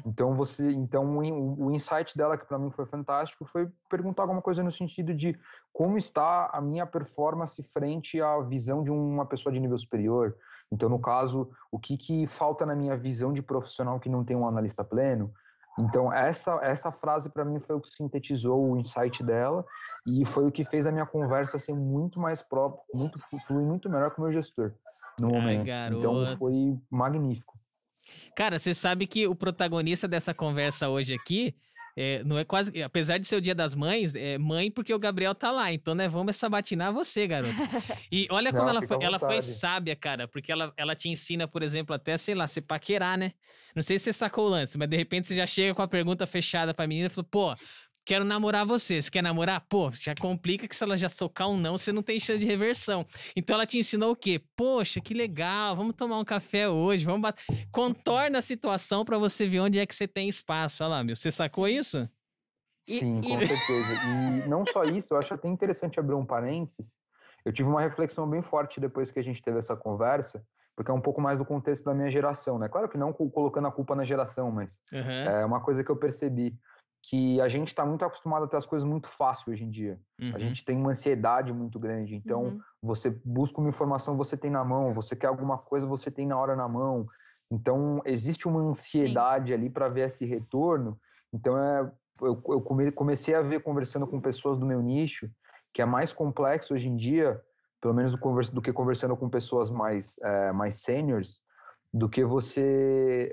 Então, o insight dela, que para mim foi fantástico, foi perguntar alguma coisa no sentido de como está a minha performance frente à visão de uma pessoa de nível superior. Então, no caso, o que falta na minha visão de profissional que não tem um analista pleno? Então, essa frase, para mim, foi o que sintetizou o insight dela e foi o que fez a minha conversa ser muito mais própria, fluir muito melhor com o meu gestor no momento. Garoto. Então, foi magnífico. Cara, você sabe que o protagonista dessa conversa hoje aqui não é quase... Apesar de ser o Dia das Mães, é mãe porque o Gabriel tá lá. Então, né, vamos sabatinar você, garoto. E olha como ela foi sábia, cara. Porque ela te ensina, por exemplo, até, sei lá, se paquerar, né? Não sei se você sacou o lance, mas de repente você já chega com a pergunta fechada pra menina e fala, pô, quero namorar você. Você quer namorar? Pô, já complica que se ela já socar um não, você não tem chance de reversão. Então ela te ensinou o quê? Poxa, que legal, vamos tomar um café hoje, vamos bater. Contorna a situação pra você ver onde é que você tem espaço. Olha lá, meu, você sacou isso? Sim, com certeza. E não só isso, eu acho até interessante abrir um parênteses. Eu tive uma reflexão bem forte depois que a gente teve essa conversa, porque é um pouco mais do contexto da minha geração, né? Claro que não colocando a culpa na geração, mas é uma coisa que eu percebi, que a gente está muito acostumado a ter as coisas muito fácil hoje em dia. A gente tem uma ansiedade muito grande, então você busca uma informação, você tem na mão, você quer alguma coisa, você tem na hora na mão. Então, existe uma ansiedade ali para ver esse retorno. Então, eu comecei a ver, conversando com pessoas do meu nicho, que é mais complexo hoje em dia, pelo menos do que conversando com pessoas mais seniors, do que você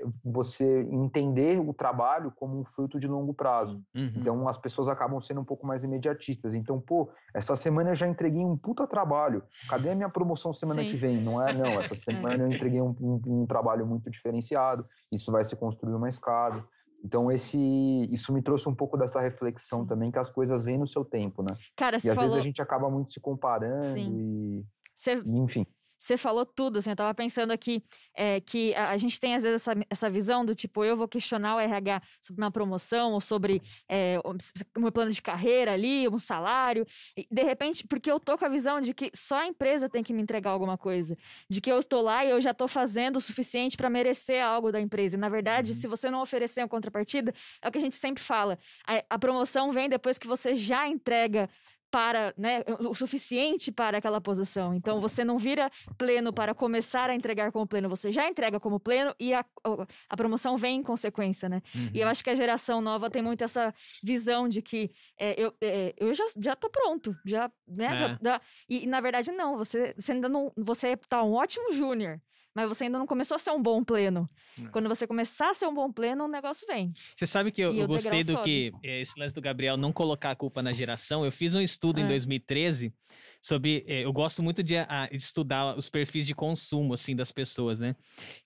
entender o trabalho como um fruto de longo prazo. Então, as pessoas acabam sendo um pouco mais imediatistas. Então, pô, essa semana eu já entreguei um puta trabalho. Cadê a minha promoção semana que vem? Não, essa semana eu entreguei um trabalho muito diferenciado. Isso vai se construir uma escada. Então, isso me trouxe um pouco dessa reflexão também, que as coisas vêm no seu tempo, né? Cara, e às vezes a gente acaba muito se comparando e enfim. Você falou tudo, assim, eu tava pensando aqui que a gente tem às vezes essa visão do tipo, eu vou questionar o RH sobre uma promoção ou sobre o meu plano de carreira ali, um salário, e de repente, porque eu tô com a visão de que só a empresa tem que me entregar alguma coisa, de que eu tô lá e eu já tô fazendo o suficiente para merecer algo da empresa, e na verdade, se você não oferecer uma contrapartida, é o que a gente sempre fala, a promoção vem depois que você já entrega para, né, o suficiente para aquela posição. Então, você não vira pleno para começar a entregar como pleno, você já entrega como pleno e a promoção vem em consequência, né? E eu acho que a geração nova tem muito essa visão de que eu já tô pronto, né? E, na verdade, não, você ainda não... Você tá um ótimo júnior, mas você ainda não começou a ser um bom pleno. Quando você começar a ser um bom pleno, o negócio vem. Você sabe que eu gostei do que esse lance do Gabriel não colocar a culpa na geração. Eu fiz um estudo em 2013 sobre... eu gosto muito de estudar os perfis de consumo, assim, das pessoas, né?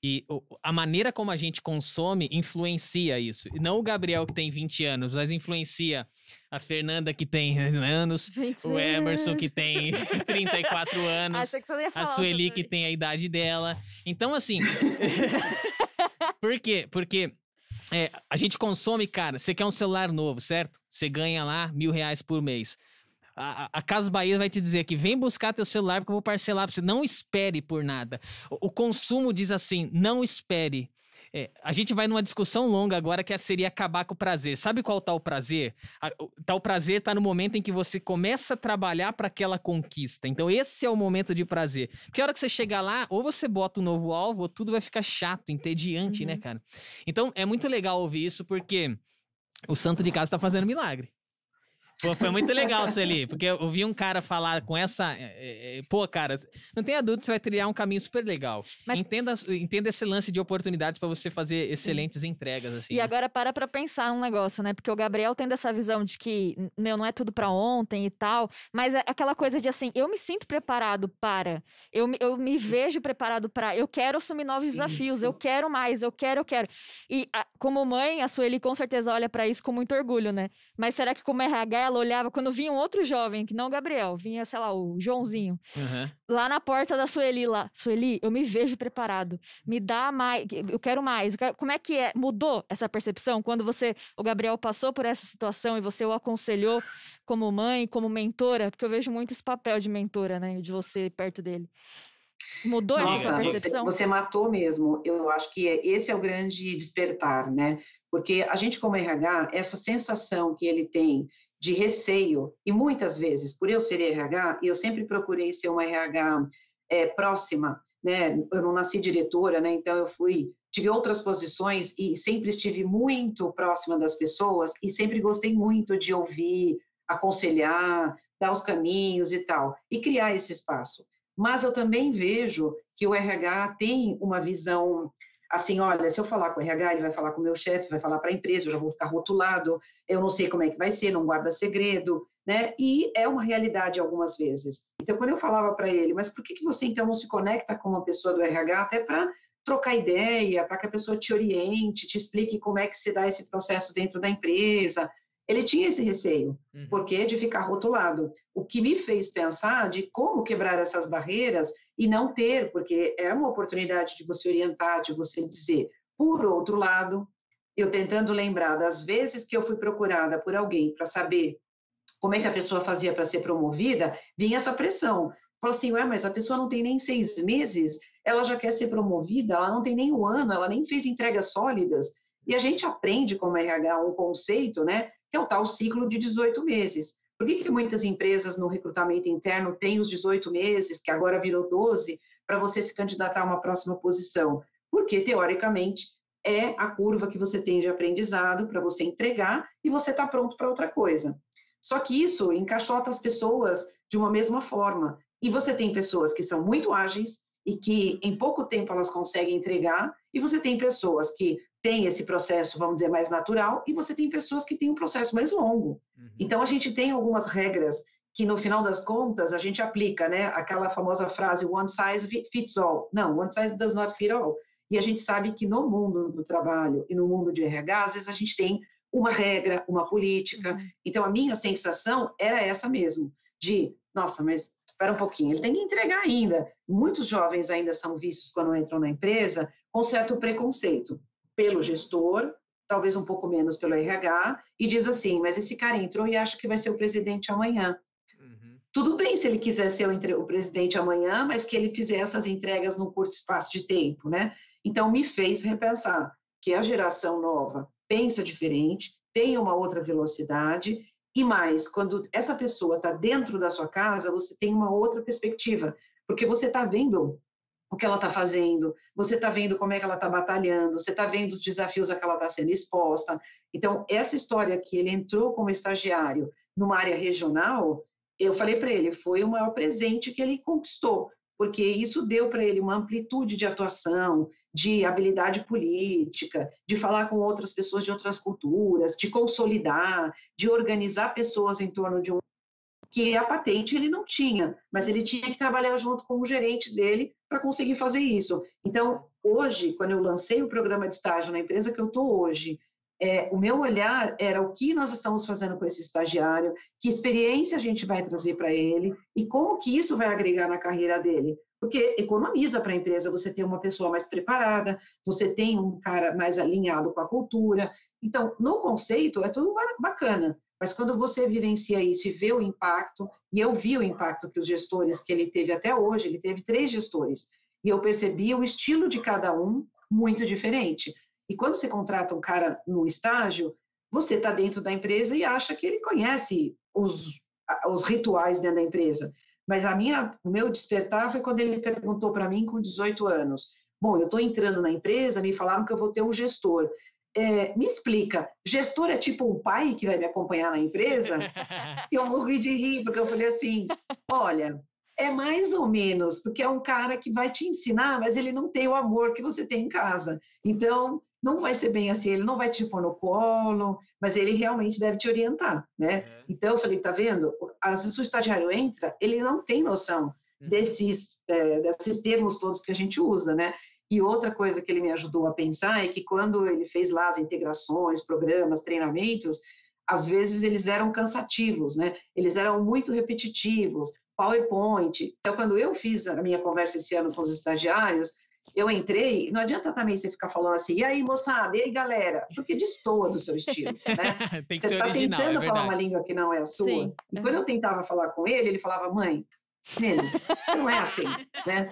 E a maneira como a gente consome influencia isso. E não o Gabriel que tem 20 anos, mas influencia a Fernanda que tem anos, 26. O Emerson que tem 34 anos, Achei que você ia falar, a Sueli que tem a idade dela. Então, assim... Por quê? Porque a gente consome, cara, você quer um celular novo, certo? Você ganha lá R$1.000 por mês. A Casas Bahia vai te dizer que vem buscar teu celular porque eu vou parcelar pra você. Não espere por nada. O consumo diz assim, não espere. A gente vai numa discussão longa agora que seria acabar com o prazer. Sabe qual tá o prazer? O prazer tá no momento em que você começa a trabalhar para aquela conquista. Então esse é o momento de prazer. Porque a hora que você chegar lá, ou você bota um novo alvo, ou tudo vai ficar chato, entediante, né, cara? Então é muito legal ouvir isso porque o santo de casa tá fazendo milagre. Pô, foi muito legal, Sueli, porque eu vi um cara falar com essa... pô, cara, não tenha dúvida, você vai trilhar um caminho super legal. Mas... Entenda esse lance de oportunidades para você fazer excelentes entregas, assim. E agora para pensar num negócio, né? Porque o Gabriel tem essa visão de que, não é tudo para ontem e tal, mas é aquela coisa de assim, eu me sinto preparado para, eu me vejo preparado para, eu quero assumir novos desafios, eu quero mais, eu quero. E como mãe, a Sueli com certeza olha para isso com muito orgulho, né? Mas será que como RH ela olhava, quando vinha um outro jovem, que não o Gabriel, vinha, sei lá, o Joãozinho, lá na porta da Sueli, lá, Sueli, eu me vejo preparado, me dá mais, eu quero mais, como é que é? Mudou essa percepção quando o Gabriel passou por essa situação e você o aconselhou como mãe, como mentora? Porque eu vejo muito esse papel de mentora, né, de você perto dele. Mudou essa percepção? Você matou mesmo. Eu acho que esse é o grande despertar, né? Porque a gente, como RH, essa sensação que ele tem de receio, e muitas vezes, por eu ser RH, eu sempre procurei ser uma RH próxima, né? Eu não nasci diretora, né? Então tive outras posições e sempre estive muito próxima das pessoas e sempre gostei muito de ouvir, aconselhar, dar os caminhos e tal, e criar esse espaço. Mas eu também vejo que o RH tem uma visão assim, olha, se eu falar com o RH, ele vai falar com o meu chefe, vai falar para a empresa, eu já vou ficar rotulado, eu não sei como é que vai ser, não guarda segredo, né? E é uma realidade algumas vezes. Então, quando eu falava para ele, mas por que você então não se conecta com uma pessoa do RH até para trocar ideia, para que a pessoa te oriente, te explique como é que se dá esse processo dentro da empresa? Ele tinha esse receio, porque de ficar rotulado. O que me fez pensar de como quebrar essas barreiras e não ter, porque é uma oportunidade de você orientar, de você dizer. Por outro lado, eu tentando lembrar das vezes que eu fui procurada por alguém para saber como é que a pessoa fazia para ser promovida, vinha essa pressão. Falou assim, mas a pessoa não tem nem 6 meses, ela já quer ser promovida, ela não tem nem 1 ano, ela nem fez entregas sólidas. E a gente aprende como RH um conceito, né, que é o tal ciclo de 18 meses. Por que muitas empresas no recrutamento interno têm os 18 meses, que agora virou 12, para você se candidatar a uma próxima posição? Porque, teoricamente, é a curva que você tem de aprendizado para você entregar e você está pronto para outra coisa. Só que isso encaixota as pessoas de uma mesma forma. E você tem pessoas que são muito ágeis e que em pouco tempo elas conseguem entregar, e você tem pessoas que têm esse processo, vamos dizer, mais natural, e você tem pessoas que têm um processo mais longo. Então, a gente tem algumas regras que, no final das contas, a gente aplica, né? Aquela famosa frase, one size fits all. Não, one size does not fit all. E a gente sabe que no mundo do trabalho e no mundo de RH, às vezes a gente tem uma regra, uma política. Então, a minha sensação era essa mesmo, de, nossa, mas espera um pouquinho, ele tem que entregar ainda. Muitos jovens ainda são vistos, quando entram na empresa, com certo preconceito pelo gestor, talvez um pouco menos pelo RH, e diz assim, mas esse cara entrou e acha que vai ser o presidente amanhã. Tudo bem se ele quiser ser o presidente amanhã, mas que ele fizer essas entregas num curto espaço de tempo, né? Então, me fez repensar que a geração nova pensa diferente, tem uma outra velocidade, e mais, quando essa pessoa está dentro da sua casa, você tem uma outra perspectiva, porque você está vendo o que ela está fazendo, você está vendo como é que ela está batalhando, você está vendo os desafios a que ela está sendo exposta. Então, essa história que ele entrou como estagiário numa área regional, eu falei para ele, foi o maior presente que ele conquistou, porque isso deu para ele uma amplitude de atuação, de habilidade política, de falar com outras pessoas de outras culturas, de consolidar, de organizar pessoas em torno de que a patente ele não tinha, mas ele tinha que trabalhar junto com o gerente dele para conseguir fazer isso. Então, hoje, quando eu lancei o programa de estágio na empresa que eu estou hoje, o meu olhar era o que nós estamos fazendo com esse estagiário, que experiência a gente vai trazer para ele e como que isso vai agregar na carreira dele. Porque economiza para a empresa você ter uma pessoa mais preparada, você tem um cara mais alinhado com a cultura. Então, no conceito, é tudo bacana, mas quando você vivencia isso e vê o impacto, e eu vi o impacto que os gestores que ele teve até hoje, ele teve 3 gestores, e eu percebi o estilo de cada um muito diferente. E quando você contrata um cara no estágio, você está dentro da empresa e acha que ele conhece os rituais dentro da empresa. Mas o meu despertar foi quando ele perguntou para mim com 18 anos, bom, eu estou entrando na empresa, me falaram que eu vou ter um gestor. Me explica, gestor é tipo um pai que vai me acompanhar na empresa? Eu morri de rir, porque eu falei assim, olha, é mais ou menos, porque é um cara que vai te ensinar, mas ele não tem o amor que você tem em casa. Então, não vai ser bem assim, ele não vai te pôr no colo, mas ele realmente deve te orientar, né? Então, eu falei, tá vendo? Às vezes o estagiário entra, ele não tem noção desses termos todos que a gente usa, né? E outra coisa que ele me ajudou a pensar é que quando ele fez lá as integrações, programas, treinamentos, às vezes eles eram cansativos, né? Eles eram muito repetitivos, PowerPoint. Então, quando eu fiz a minha conversa esse ano com os estagiários, eu entrei, não adianta também você ficar falando assim, e aí, moçada, e aí, galera? Porque destoa do seu estilo, né? Tem que Você ser está original, tentando é falar verdade. uma língua que não é a sua. Sim. E quando eu tentava falar com ele falava, mãe, menos, não é assim, né?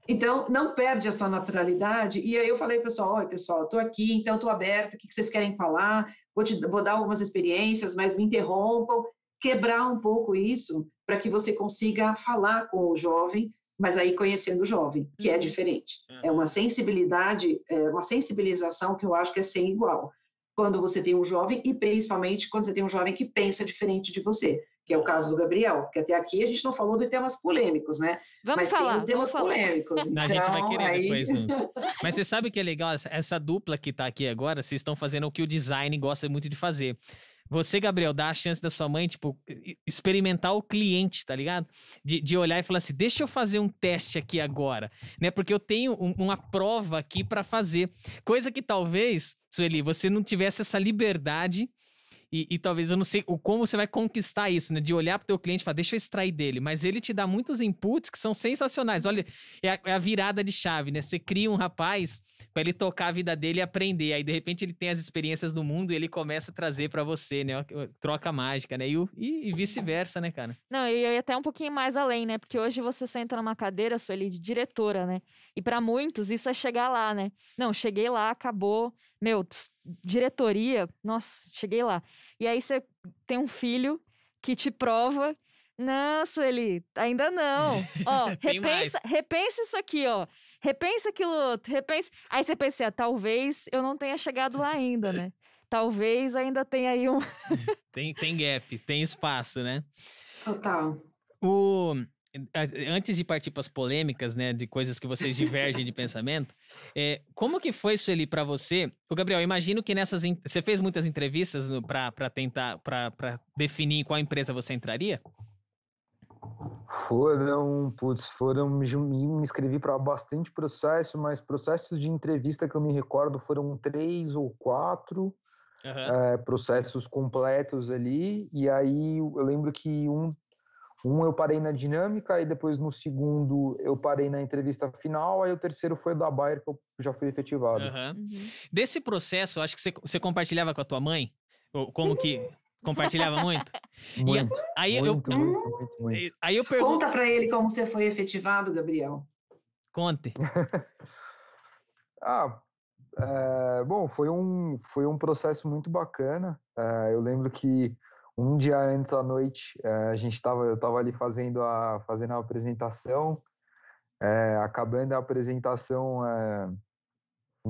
Então, não perde a sua naturalidade. E aí eu falei, pessoal, olha, pessoal, estou aqui, então estou aberta, o que vocês querem falar? Vou dar algumas experiências, mas me interrompam. Quebrar um pouco isso para que você consiga falar com o jovem, mas aí conhecendo o jovem, que é diferente. É uma sensibilidade, uma sensibilização que eu acho que é sem igual. Quando você tem um jovem, e principalmente quando você tem um jovem que pensa diferente de você, que é o caso do Gabriel, porque até aqui a gente não falou de temas polêmicos, né? Vamos falar, tem os temas vamos falar. polêmicos. A gente vai querer aí... depois uns. Mas você sabe que é legal? Essa dupla que tá aqui agora, vocês estão fazendo o que o design gosta muito de fazer. Você, Gabriel, dá a chance da sua mãe, tipo, experimentar o cliente, tá ligado? De olhar e falar assim, deixa eu fazer um teste aqui agora, né? Porque eu tenho uma prova aqui pra fazer. Coisa que talvez, Sueli, você não tivesse essa liberdade e talvez, eu não sei como você vai conquistar isso, né? De olhar pro teu cliente e falar, deixa eu extrair dele. Mas ele te dá muitos inputs que são sensacionais. Olha, é a virada de chave, né? Você cria um rapaz pra ele tocar a vida dele e aprender. Aí, de repente, ele tem as experiências do mundo e ele começa a trazer pra você, né? Troca mágica, né? E vice-versa, né, cara? Não, eu ia até um pouquinho mais além, né? Porque hoje você senta numa cadeira, Sueli, de diretora, né? E pra muitos isso é chegar lá, né? Não, cheguei lá, acabou. Meu, diretoria, nossa, cheguei lá. E aí você tem um filho que te prova, não, Sueli, ainda não. Ó, repensa isso aqui, ó. Repensa aquilo outro, repensa. Aí você pensa, talvez eu não tenha chegado lá ainda, né? Talvez ainda tenha aí um... Tem gap, tem espaço, né? Total. Antes de partir para as polêmicas, né, de coisas que vocês divergem de pensamento, como que foi, Sueli, para você? O Gabriel, imagino que você fez muitas entrevistas para tentar, para definir em qual empresa você entraria? Me inscrevi para bastante processo, mas processos de entrevista que eu me recordo foram 3 ou 4 processos completos ali, e aí eu lembro que um eu parei na dinâmica, e depois no segundo eu parei na entrevista final, aí o terceiro foi o da Bayer, que eu já fui efetivado. Desse processo, acho que você compartilhava com a tua mãe? Ou como que... Compartilhava muito? Muito, aí muito. Aí eu pergunto... Conta pra ele como você foi efetivado, Gabriel. Conte. Bom, foi um processo muito bacana. Eu lembro que um dia antes à noite, eu estava ali fazendo a apresentação, acabando a apresentação,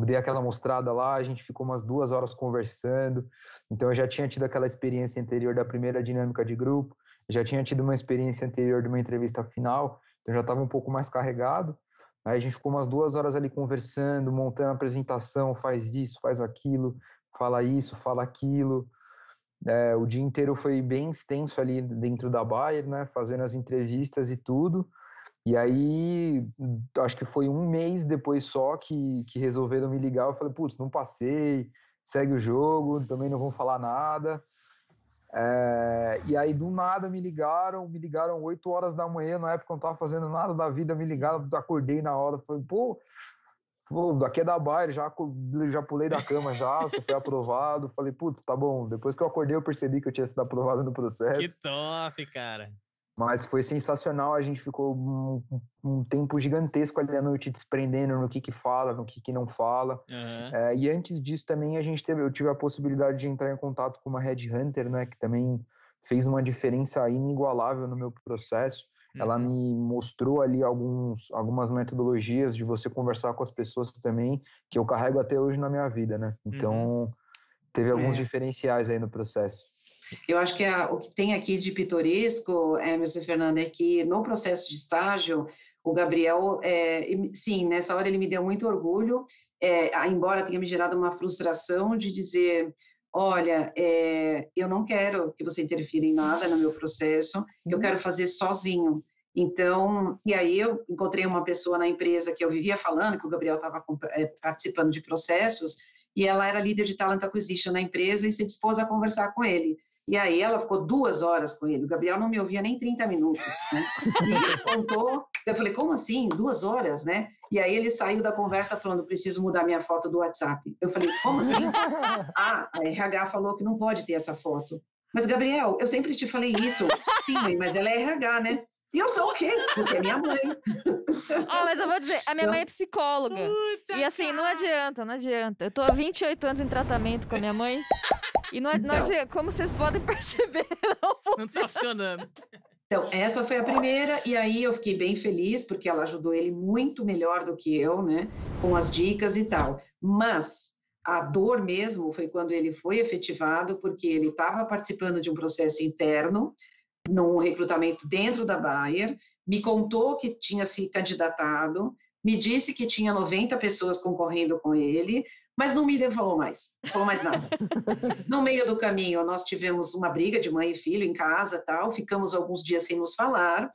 dei aquela mostrada lá, a gente ficou umas 2 horas conversando, então eu já tinha tido aquela experiência anterior da primeira dinâmica de grupo, já tinha tido uma experiência anterior de uma entrevista final, então já estava um pouco mais carregado. Aí a gente ficou umas 2 horas ali conversando, montando a apresentação, faz isso, faz aquilo, fala isso, fala aquilo. O dia inteiro foi bem extenso ali dentro da Bayer, né, fazendo as entrevistas e tudo. E aí, acho que foi 1 mês depois só que resolveram me ligar. Eu falei, putz, não passei, segue o jogo, também não vão falar nada. E aí, do nada, me ligaram 8 horas da manhã, na época eu não estava fazendo nada da vida, me ligaram, acordei na hora, falei, pô, daqui é da Bayer, já pulei da cama já, você foi aprovado. Falei, putz, tá bom. Depois que eu acordei, eu percebi que eu tinha sido aprovado no processo. Que top, cara. Mas foi sensacional, a gente ficou um tempo gigantesco ali à noite desprendendo no que fala, no que não fala. E antes disso também eu tive a possibilidade de entrar em contato com uma headhunter, né, que também fez uma diferença inigualável no meu processo. Ela me mostrou ali algumas metodologias de você conversar com as pessoas também, que eu carrego até hoje na minha vida, né? Então, teve alguns diferenciais aí no processo. Eu acho que o que tem aqui de pitoresco, Mr. Fernando, é que no processo de estágio, o Gabriel, sim, nessa hora ele me deu muito orgulho, embora tenha me gerado uma frustração de dizer, olha, eu não quero que você interfira em nada no meu processo, eu quero fazer sozinho. Então, e aí eu encontrei uma pessoa na empresa que eu vivia falando, que o Gabriel estava participando de processos, e ela era líder de Talent Acquisition na empresa e se dispôs a conversar com ele. E aí ela ficou 2 horas com ele. O Gabriel não me ouvia nem 30 minutos, né? E ele contou, eu falei, como assim? 2 horas, né? E aí ele saiu da conversa falando, preciso mudar minha foto do WhatsApp. Eu falei, como assim? A RH falou que não pode ter essa foto. Mas, Gabriel, eu sempre te falei isso. Sim, mãe, mas ela é RH, né? E eu sou o quê? Você é minha mãe. Mas eu vou dizer, a minha mãe é psicóloga. E assim, não adianta. Eu tô há 28 anos em tratamento com a minha mãe. E não adianta, como vocês podem perceber, não tá funcionando. Então, essa foi a primeira, e aí eu fiquei bem feliz, porque ela ajudou ele muito melhor do que eu, né? Com as dicas e tal. Mas a dor mesmo foi quando ele foi efetivado, porque ele estava participando de um processo interno, num recrutamento dentro da Bayer, me contou que tinha se candidatado, me disse que tinha 90 pessoas concorrendo com ele, mas não me falou mais nada. No meio do caminho, nós tivemos uma briga de mãe e filho em casa, tal, ficamos alguns dias sem nos falar,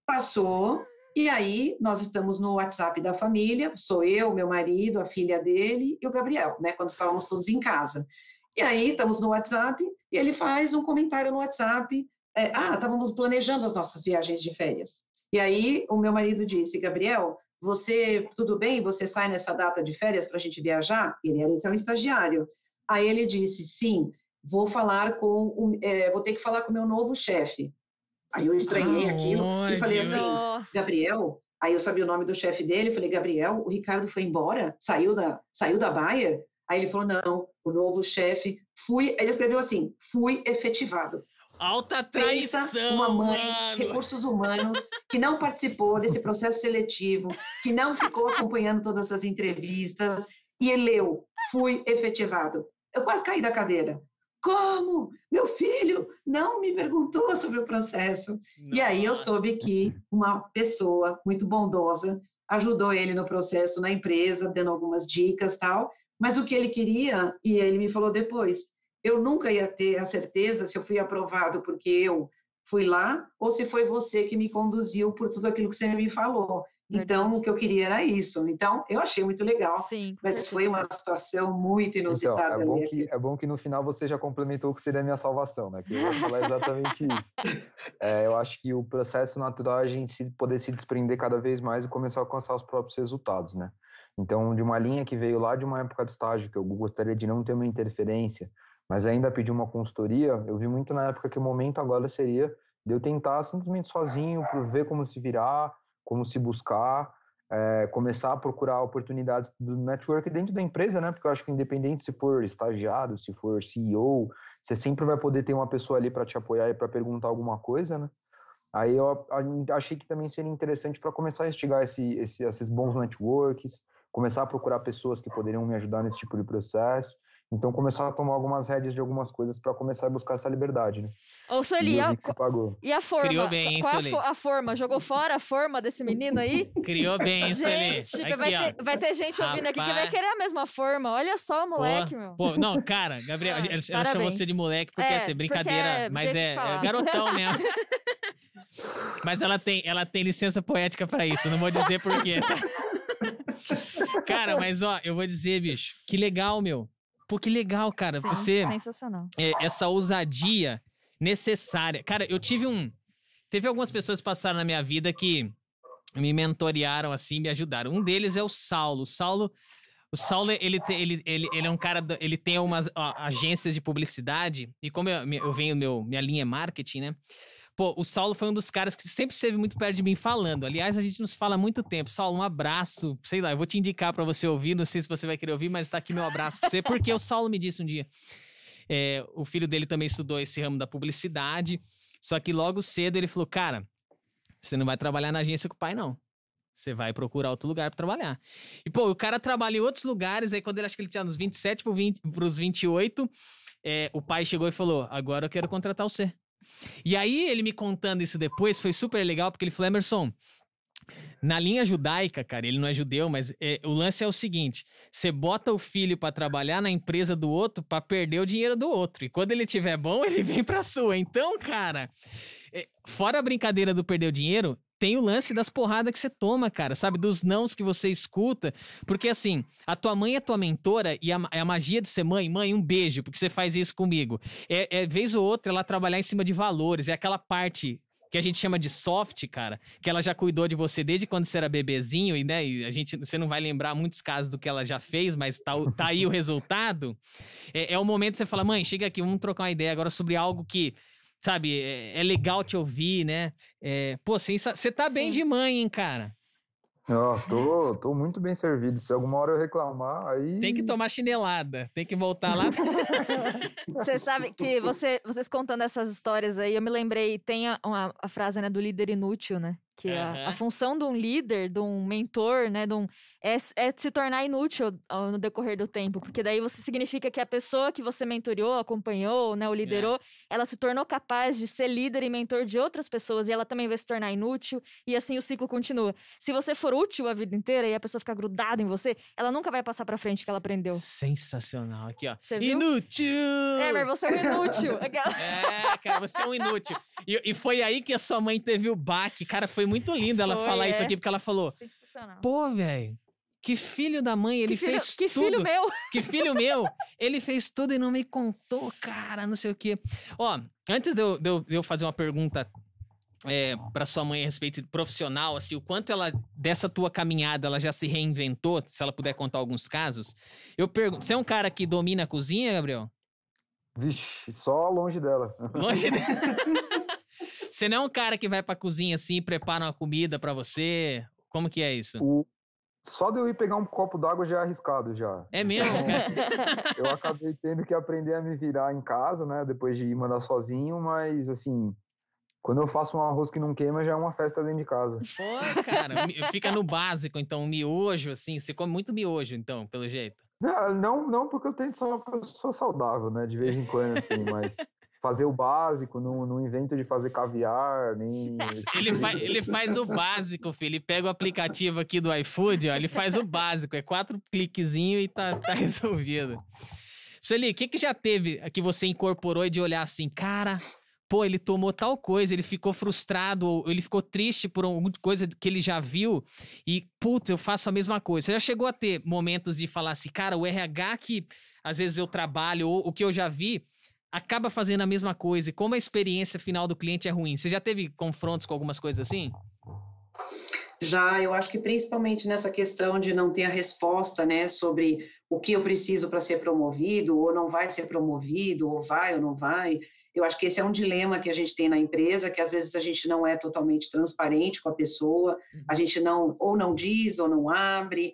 passou, e aí nós estamos no WhatsApp da família, sou eu, meu marido, a filha dele e o Gabriel, né, quando estávamos todos em casa. E aí estamos no WhatsApp, e ele faz um comentário no WhatsApp, estávamos planejando as nossas viagens de férias. E aí o meu marido disse, Gabriel, tudo bem? Você sai nessa data de férias para a gente viajar? Ele era então estagiário. Aí ele disse, sim, vou ter que falar com o meu novo chefe. Aí eu estranhei aquilo e falei assim, Gabriel, aí eu sabia o nome do chefe dele, falei, Gabriel, o Ricardo foi embora? Saiu da Bayer? Aí ele falou, não, o novo chefe, ele escreveu assim, fui efetivado. Alta traição, pensa uma mãe, mano. Recursos humanos, que não participou desse processo seletivo, que não ficou acompanhando todas as entrevistas, e leu, fui efetivado. Eu quase caí da cadeira. Como? Meu filho não me perguntou sobre o processo. Nossa. E aí eu soube que uma pessoa muito bondosa ajudou ele no processo na empresa, dando algumas dicas e tal, mas o que ele queria, e ele me falou depois, eu nunca ia ter a certeza se eu fui aprovado porque eu fui lá ou se foi você que me conduziu por tudo aquilo que você me falou. Então, o que eu queria era isso. Então, eu achei muito legal, sim, mas foi uma situação muito inusitada. Então, é bom que no final você já complementou o que seria a minha salvação, né? Que eu ia falar exatamente isso. Eu acho que o processo natural é a gente poder se desprender cada vez mais e começar a alcançar os próprios resultados, né? Então, de uma linha que veio lá de uma época de estágio, que eu gostaria de não ter uma interferência, mas ainda pedir uma consultoria, eu vi muito na época que o momento agora seria de eu tentar simplesmente sozinho, por ver como se virar, como se buscar, começar a procurar oportunidades do network dentro da empresa, né? Porque eu acho que independente se for estagiário, se for CEO, você sempre vai poder ter uma pessoa ali para te apoiar e para perguntar alguma coisa, né? Aí eu achei que também seria interessante para começar a instigar esses bons networks, começar a procurar pessoas que poderiam me ajudar nesse tipo de processo. Então, começar a tomar algumas rédeas de algumas coisas para começar a buscar essa liberdade, né? Ô, Sueli, e a forma? Criou bem, hein, Sueli? A forma? Jogou fora a forma desse menino aí? Criou bem, hein, Sueli? Gente, vai ter gente ouvindo aqui que vai querer a mesma forma. Olha só o moleque, meu. Não, cara, Gabriel, ela chamou você de moleque porque é brincadeira, mas é garotão mesmo. Mas ela tem licença poética pra isso, não vou dizer por quê. Cara, mas eu vou dizer, bicho, que legal, meu. Pô, que legal, cara. Sim, você... sensacional. Essa ousadia necessária. Cara, teve algumas pessoas que passaram na minha vida que me mentorearam, assim, me ajudaram. Um deles é o Saulo. O Saulo, ele é um cara... Ele tem umas agências de publicidade. E como eu venho... Minha linha é marketing, né? Pô, o Saulo foi um dos caras que sempre esteve muito perto de mim falando. Aliás, a gente nos fala há muito tempo. Saulo, um abraço. Sei lá, eu vou te indicar pra você ouvir. Não sei se você vai querer ouvir, mas tá aqui meu abraço pra você. Porque o Saulo me disse um dia... o filho dele também estudou esse ramo da publicidade. Só que logo cedo ele falou, cara, você não vai trabalhar na agência com o pai, não. Você vai procurar outro lugar pra trabalhar. E, pô, o cara trabalha em outros lugares. Aí, quando ele acha que ele tinha uns 27 pros 28, o pai chegou e falou, agora eu quero contratar você. E aí, ele me contando isso depois, foi super legal, porque ele falou, Emerson, na linha judaica, cara, ele não é judeu, mas o lance é o seguinte, você bota o filho pra trabalhar na empresa do outro pra perder o dinheiro do outro. E quando ele tiver bom, ele vem pra sua. Então, cara, fora a brincadeira do perder o dinheiro, tem o lance das porradas que você toma, cara, sabe? Dos nãos que você escuta. Porque, assim, a tua mãe é tua mentora e a magia de ser mãe, um beijo, porque você faz isso comigo. Vez ou outra, ela trabalhar em cima de valores. É aquela parte que a gente chama de soft, cara, que ela já cuidou de você desde quando você era bebezinho, e, né, você não vai lembrar muitos casos do que ela já fez, mas tá aí o resultado. É o momento que você fala, mãe, chega aqui, vamos trocar uma ideia agora sobre algo que, sabe, é legal te ouvir, né? Pô, você tá bem de mãe, hein, cara? Tô muito bem servido. Se alguma hora eu reclamar, aí... Tem que tomar chinelada, tem que voltar lá. Você sabe que vocês contando essas histórias aí, eu me lembrei, tem a frase, né, do líder inútil, né? Que a função de um líder, de um mentor, né, é se tornar inútil no decorrer do tempo. Porque daí você significa que a pessoa que você mentoriou, acompanhou, né, ou liderou, ela se tornou capaz de ser líder e mentor de outras pessoas e ela também vai se tornar inútil e assim o ciclo continua. Se você for útil a vida inteira e a pessoa ficar grudada em você, ela nunca vai passar pra frente o que ela aprendeu. Sensacional. Aqui, ó. Você viu? Inútil! Mas você é um inútil. Cara, você é um inútil. E foi aí que a sua mãe teve o baque. Cara, foi muito lindo ela falar isso aqui, porque ela falou... Sensacional. Pô, velho, que filho da mãe, ele fez tudo. Que filho meu! Que filho meu! Ele fez tudo e não me contou, cara, não sei o quê. Ó, antes de eu fazer uma pergunta pra sua mãe a respeito de profissional, assim, o quanto ela, dessa tua caminhada, ela já se reinventou, se ela puder contar alguns casos, eu pergunto, você é um cara que domina a cozinha, Gabriel? Vixe, só longe dela. Longe dela? Você não é um cara que vai pra cozinha assim e prepara uma comida pra você? Como que é isso? Só de eu ir pegar um copo d'água já é arriscado já. É mesmo, cara? Eu acabei tendo que aprender a me virar em casa, né? Depois de ir mandar sozinho, mas assim, quando eu faço um arroz que não queima, já é uma festa dentro de casa. Pô, cara, fica no básico, então, miojo, assim, você come muito miojo, então, pelo jeito. Não, porque eu tento ser uma pessoa saudável, né? De vez em quando, assim, mas... Fazer o básico, não invento de fazer caviar, nem... Ele faz o básico, filho. Ele pega o aplicativo aqui do iFood, ó, ele faz o básico. É 4 cliquezinhos e tá resolvido. Sueli, o que já teve que você incorporou e de olhar assim, cara, pô, ele tomou tal coisa, ele ficou frustrado, ou ele ficou triste por alguma coisa que ele já viu e, putz, eu faço a mesma coisa. Você já chegou a ter momentos de falar assim, cara, o RH que às vezes eu trabalho, ou o que eu já vi, acaba fazendo a mesma coisa, e como a experiência final do cliente é ruim. Você já teve confrontos com algumas coisas assim? Já, eu acho que principalmente nessa questão de não ter a resposta, né, sobre o que eu preciso para ser promovido, ou não vai ser promovido, ou vai ou não vai. Eu acho que esse é um dilema que a gente tem na empresa, que às vezes a gente não é totalmente transparente com a pessoa, a gente não diz ou não abre,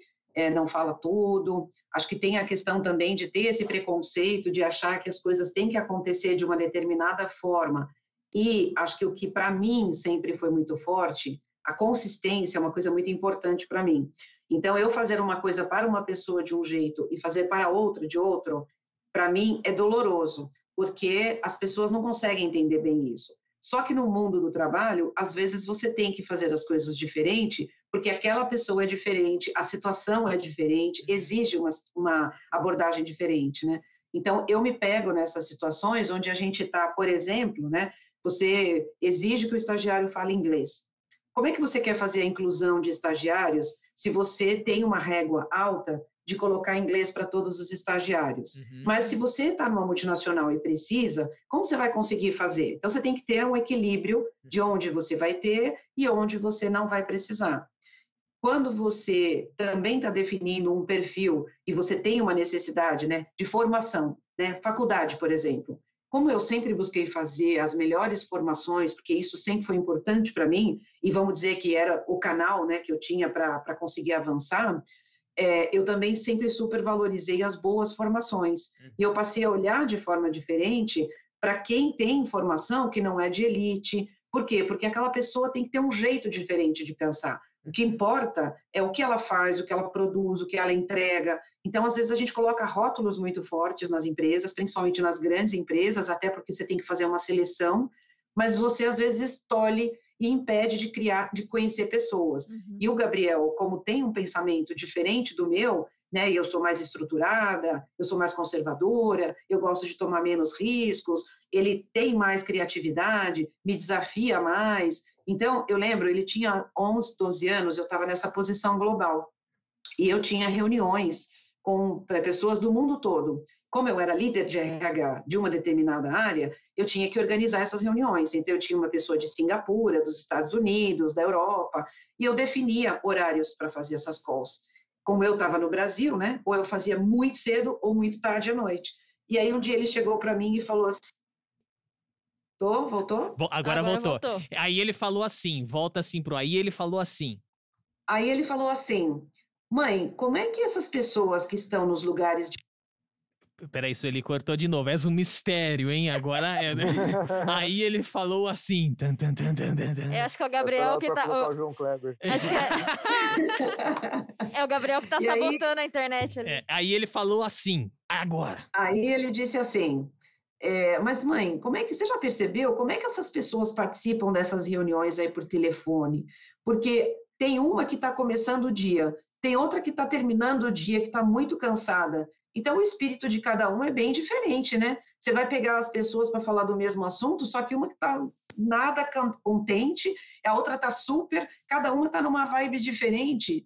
não fala tudo. Acho que tem a questão também de ter esse preconceito, de achar que as coisas têm que acontecer de uma determinada forma. E acho que o que para mim sempre foi muito forte, a consistência é uma coisa muito importante para mim. Então, eu fazer uma coisa para uma pessoa de um jeito e fazer para outra de outro, para mim é doloroso, porque as pessoas não conseguem entender bem isso. Só que no mundo do trabalho, às vezes você tem que fazer as coisas diferente, porque aquela pessoa é diferente, a situação é diferente, exige uma abordagem diferente, né? Então, eu me pego nessas situações onde a gente está, por exemplo, né? Você exige que o estagiário fale inglês. Como é que você quer fazer a inclusão de estagiários se você tem uma régua alta de colocar inglês para todos os estagiários? Mas se você está numa multinacional e precisa, como você vai conseguir fazer? Então, você tem que ter um equilíbrio de onde você vai ter e onde você não vai precisar. Quando você também está definindo um perfil e você tem uma necessidade, né, de formação, né, faculdade, por exemplo, como eu sempre busquei fazer as melhores formações, porque isso sempre foi importante para mim, e vamos dizer que era o canal, né, que eu tinha para conseguir avançar, eu também sempre supervalorizei as boas formações. E eu passei a olhar de forma diferente para quem tem formação que não é de elite. Por quê? Porque aquela pessoa tem que ter um jeito diferente de pensar. O que importa é o que ela faz, o que ela produz, o que ela entrega. Então, às vezes, a gente coloca rótulos muito fortes nas empresas, principalmente nas grandes empresas, até porque você tem que fazer uma seleção, mas você, às vezes, tolhe e impede de conhecer pessoas. E o Gabriel, como tem um pensamento diferente do meu, né? E eu sou mais estruturada, eu sou mais conservadora, eu gosto de tomar menos riscos, ele tem mais criatividade, me desafia mais. Então, eu lembro, ele tinha 11, 12 anos, eu estava nessa posição global. E eu tinha reuniões com pessoas do mundo todo. Como eu era líder de RH de uma determinada área, eu tinha que organizar essas reuniões. Então, eu tinha uma pessoa de Singapura, dos Estados Unidos, da Europa, e eu definia horários para fazer essas calls. Como eu estava no Brasil, né? Ou eu fazia muito cedo ou muito tarde à noite. E aí, um dia ele chegou para mim e falou assim, voltou? Agora voltou. Aí ele falou assim, volta assim pro aí, ele falou assim. Aí ele falou assim, mãe, como é que essas pessoas que estão nos lugares de... Peraí, isso ele cortou de novo. És um mistério, hein? Agora é, né? Aí ele falou assim. Eu acho que é o Gabriel que tá. O João Kleber. Acho que é o Gabriel que tá sabotando a internet ali. Aí ele falou assim. Agora. Aí ele disse assim. Mas, mãe, como é que você já percebeu? Como é que essas pessoas participam dessas reuniões aí por telefone? Porque tem uma que está começando o dia, tem outra que está terminando o dia, que está muito cansada. Então, o espírito de cada um é bem diferente, né? Você vai pegar as pessoas para falar do mesmo assunto, só que uma que está nada contente, a outra está super, cada uma está numa vibe diferente.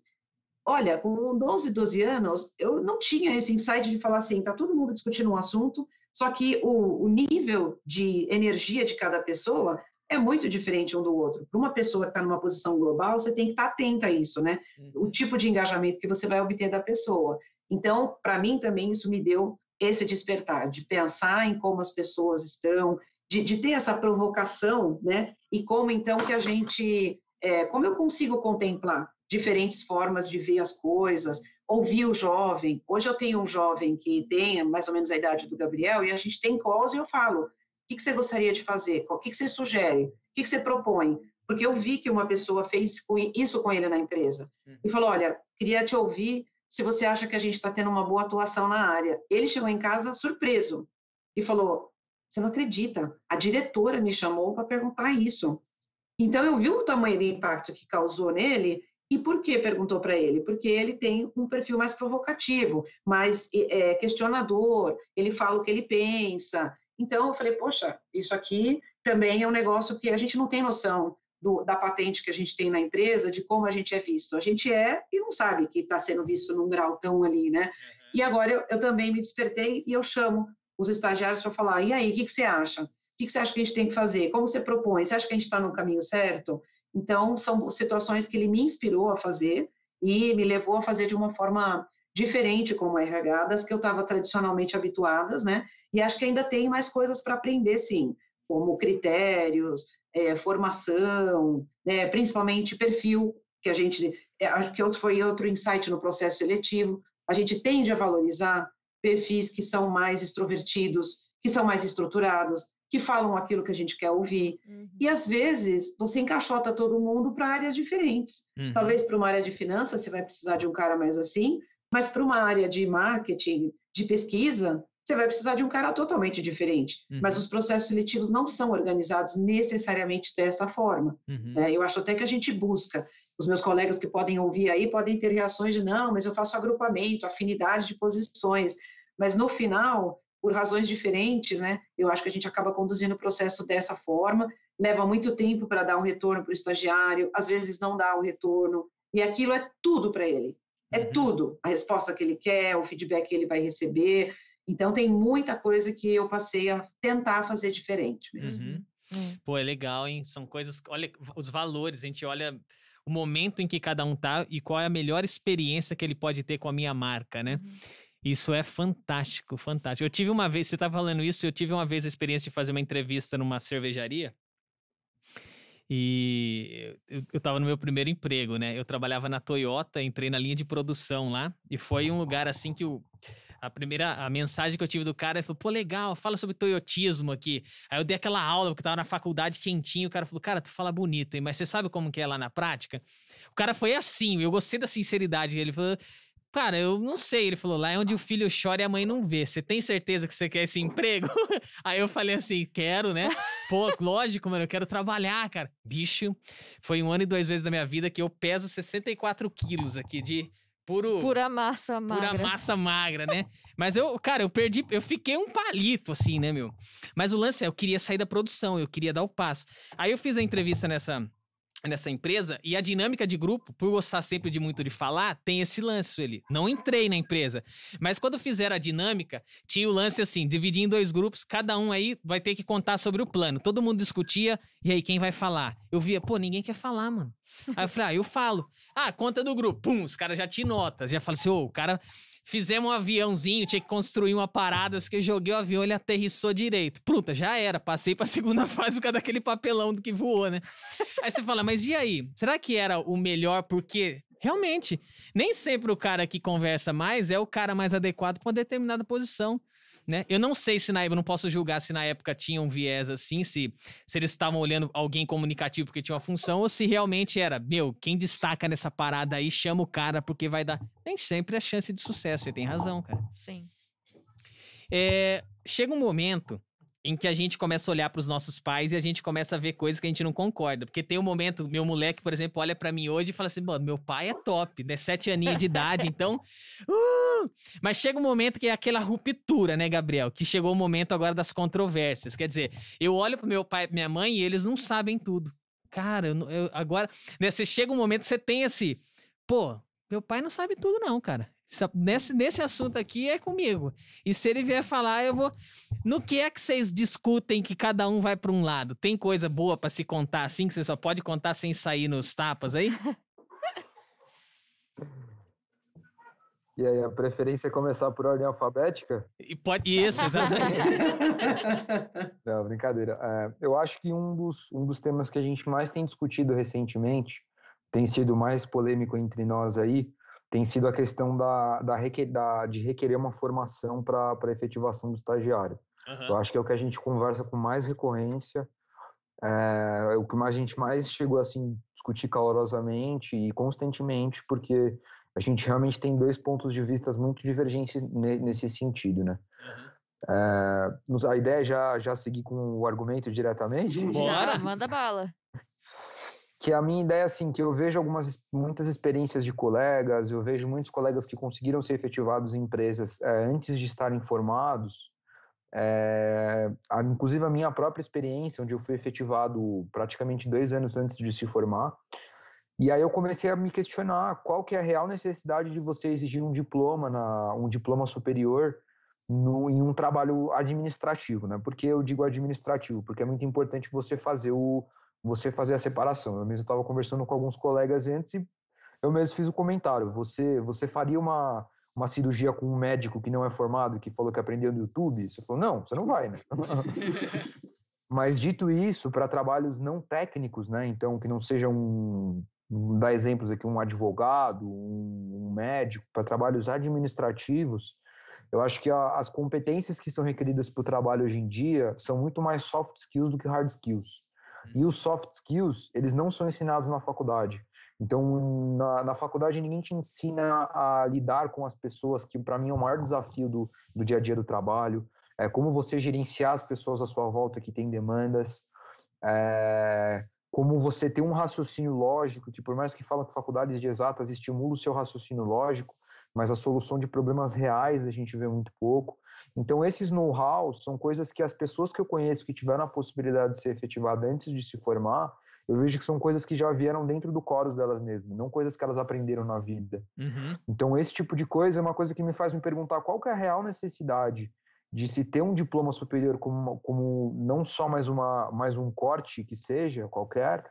Olha, com 11, 12 anos, eu não tinha esse insight de falar assim, está todo mundo discutindo um assunto, só que o nível de energia de cada pessoa é muito diferente um do outro. Para uma pessoa que está numa posição global, você tem que estar atenta a isso, né? O tipo de engajamento que você vai obter da pessoa. Então, para mim também isso me deu esse despertar, de pensar em como as pessoas estão, de ter essa provocação, né? E como então que a gente, como eu consigo contemplar diferentes formas de ver as coisas, ouvir o jovem. Hoje eu tenho um jovem que tem mais ou menos a idade do Gabriel e a gente tem calls e eu falo, o que você gostaria de fazer? O que você sugere? O que você propõe? Porque eu vi que uma pessoa fez isso com ele na empresa. E falou, olha, queria te ouvir se você acha que a gente está tendo uma boa atuação na área. Ele chegou em casa surpreso e falou, você não acredita, a diretora me chamou para perguntar isso. Então, eu vi o tamanho do impacto que causou nele. E por que perguntou para ele? Porque ele tem um perfil mais provocativo, mais questionador, ele fala o que ele pensa. Então, eu falei, poxa, isso aqui também é um negócio que a gente não tem noção da patente que a gente tem na empresa, de como a gente é visto. A gente é e não sabe que está sendo visto num grau tão ali, né? Uhum. E agora eu também me despertei e eu chamo os estagiários para falar, e aí, o que você acha? O que você acha que a gente tem que fazer? Como você propõe? Você acha que a gente está no caminho certo? Então, são situações que ele me inspirou a fazer e me levou a fazer de uma forma diferente como a RH, das que eu estava tradicionalmente habituadas, né? E acho que ainda tem mais coisas para aprender, sim, como critérios, formação, né? Principalmente perfil, que a gente... acho que foi outro insight no processo seletivo. A gente tende a valorizar perfis que são mais extrovertidos, que são mais estruturados, que falam aquilo que a gente quer ouvir. Uhum. E, às vezes, você encaixota todo mundo para áreas diferentes. Uhum. Talvez para uma área de finanças você vai precisar de um cara mais assim, mas para uma área de marketing, de pesquisa, você vai precisar de um cara totalmente diferente. Uhum. Mas os processos seletivos não são organizados necessariamente dessa forma. Uhum. Eu acho até que a gente busca. Os meus colegas que podem ouvir aí podem ter reações de não, mas eu faço agrupamento, afinidade de posições. Mas, no final... por razões diferentes, né? Eu acho que a gente acaba conduzindo o processo dessa forma, leva muito tempo para dar um retorno para o estagiário, às vezes não dá o retorno, e aquilo é tudo para ele, tudo, a resposta que ele quer, o feedback que ele vai receber, então tem muita coisa que eu passei a tentar fazer diferente mesmo. Pô, é legal, hein? São coisas, olha, os valores, a gente olha o momento em que cada um tá e qual é a melhor experiência que ele pode ter com a minha marca, né? Isso é fantástico, fantástico. Eu tive uma vez, você estava falando isso, eu tive uma vez a experiência de fazer uma entrevista numa cervejaria e eu estava no meu primeiro emprego, né? Eu trabalhava na Toyota, entrei na linha de produção lá e foi um lugar assim que a mensagem que eu tive do cara, ele falou, pô, legal, fala sobre toyotismo aqui. Aí eu dei aquela aula, porque eu tava na faculdade quentinho, o cara falou, cara, tu fala bonito, hein? Mas você sabe como que é lá na prática? O cara foi assim, eu gostei da sinceridade, ele falou... Cara, eu não sei. Ele falou, lá é onde o filho chora e a mãe não vê. Você tem certeza que você quer esse emprego? Aí eu falei assim, quero, né? Pô, lógico, mano, eu quero trabalhar, cara. Bicho, foi 1 ano e 2 meses da minha vida que eu peso 64 quilos aqui de Pura massa magra. Pura massa magra, né? Mas eu fiquei um palito, assim, né, meu? Mas o lance é, eu queria sair da produção, eu queria dar o passo. Aí eu fiz a entrevista nessa empresa, e a dinâmica de grupo, por gostar sempre de falar, tem esse lance ali. Não entrei na empresa, mas quando fizeram a dinâmica, tinha o lance assim, dividir em 2 grupos, cada um aí vai ter que contar sobre o plano. Todo mundo discutia, e aí quem vai falar? Eu via, ninguém quer falar, mano. Aí eu falei, eu falo. Conta do grupo. Pum, os caras já tinham notas, já falam assim, o cara... Fizemos um aviãozinho, tinha que construir uma parada, eu joguei o avião, ele aterrissou direito. Pronto, já era, passei pra segunda fase por causa daquele papelão do que voou, né? Aí você fala, mas e aí? Será que era o melhor? Porque, realmente, nem sempre o cara que conversa mais é o cara mais adequado pra uma determinada posição, né? Eu não sei se eu não posso julgar se na época tinha um viés assim, se eles estavam olhando alguém comunicativo porque tinha uma função, ou se realmente era, quem destaca nessa parada aí, chama o cara porque vai dar... Nem sempre é chance de sucesso, você tem razão, cara. Sim. Chega um momento em que a gente começa a olhar pros nossos pais e a gente começa a ver coisas que a gente não concorda. Porque tem um momento, meu moleque, por exemplo, olha pra mim hoje e fala assim, meu pai é top, né? 7 aninhos de idade, então... Mas chega um momento que é aquela ruptura, né, Gabriel? Que chegou o momento agora das controvérsias. Quer dizer, eu olho pro meu pai e minha mãe e eles não sabem tudo. Cara, agora... Né, você chega um momento que você tem esse... meu pai não sabe tudo não, cara. Nesse assunto aqui é comigo. E se ele vier falar, eu vou... No que é que vocês discutem que cada um vai pra um lado? Tem coisa boa pra se contar assim, que você só pode contar sem sair nos tapas aí? E aí, a preferência é começar por ordem alfabética? Isso, exatamente. Não, brincadeira. Eu acho que um dos temas que a gente mais tem discutido recentemente, tem sido mais polêmico entre nós aí, tem sido a questão de requerer uma formação para a efetivação do estagiário. Uhum. Eu acho que é o que a gente conversa com mais recorrência, é o que a gente mais chegou assim, discutir calorosamente e constantemente, porque a gente realmente tem 2 pontos de vista muito divergentes nesse sentido, né? Uhum. A ideia é já seguir com o argumento diretamente? Bora, manda bala. Que a minha ideia, assim, que eu vejo muitas experiências de colegas, eu vejo muitos colegas que conseguiram ser efetivados em empresas antes de estarem formados, inclusive a minha própria experiência, onde eu fui efetivado praticamente 2 anos antes de se formar, e aí eu comecei a me questionar qual que é a real necessidade de você exigir um diploma superior em um trabalho administrativo, né? Por que eu digo administrativo? Porque é muito importante você fazer a separação. Eu mesmo estava conversando com alguns colegas antes e eu mesmo fiz o comentário. Você faria uma cirurgia com um médico que não é formado, que falou que aprendeu no YouTube? Você falou, não, você não vai, né? Mas dito isso, para trabalhos não técnicos, né? Então, que não sejam, vou dar exemplos aqui, um advogado, um médico, para trabalhos administrativos, eu acho que as competências que são requeridas para o trabalho hoje em dia são muito mais soft skills do que hard skills. E os soft skills, eles não são ensinados na faculdade. Então, na faculdade, ninguém te ensina a lidar com as pessoas, que para mim é o maior desafio do dia a dia do trabalho. Como você gerenciar as pessoas à sua volta que têm demandas. Como você ter um raciocínio lógico, que por mais que falam que faculdades de exatas estimulam o seu raciocínio lógico, mas a solução de problemas reais a gente vê muito pouco. Então, esses know-hows são coisas que as pessoas que eu conheço que tiveram a possibilidade de ser efetivadas antes de se formar, eu vejo que são coisas que já vieram dentro do chorus delas mesmas, não coisas que elas aprenderam na vida. Uhum. Então, esse tipo de coisa é uma coisa que me faz me perguntar qual que é a real necessidade de se ter um diploma superior como não só mais um corte que seja, qualquer,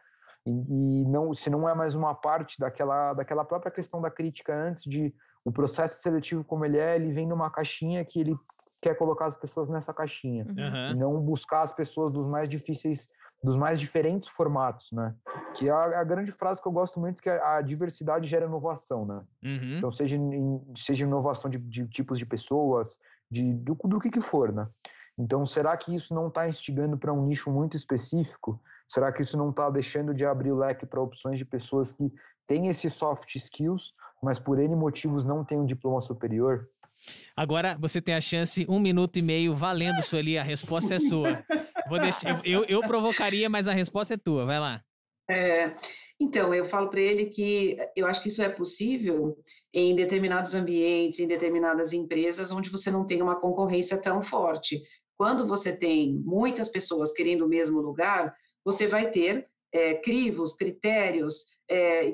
e não, se não é mais uma parte daquela própria questão da crítica antes de o processo seletivo como ele vem numa caixinha que ele quer colocar as pessoas nessa caixinha. Uhum. E não buscar as pessoas dos mais difíceis, dos mais diferentes formatos, né? Que é a grande frase que eu gosto muito, que é a diversidade gera inovação, né? Uhum. Então, seja inovação de tipos de pessoas, do que for, né? Então, será que isso não está instigando para um nicho muito específico? Será que isso não está deixando de abrir o leque para opções de pessoas que têm esses soft skills, mas por N motivos não têm um diploma superior? Agora você tem a chance, 1 minuto e meio, valendo, Sueli, a resposta é sua. Eu provocaria, mas a resposta é tua, vai lá. Então, eu falo para ele que eu acho que isso é possível em determinados ambientes, em determinadas empresas, onde você não tem uma concorrência tão forte. Quando você tem muitas pessoas querendo o mesmo lugar, você vai ter crivos, critérios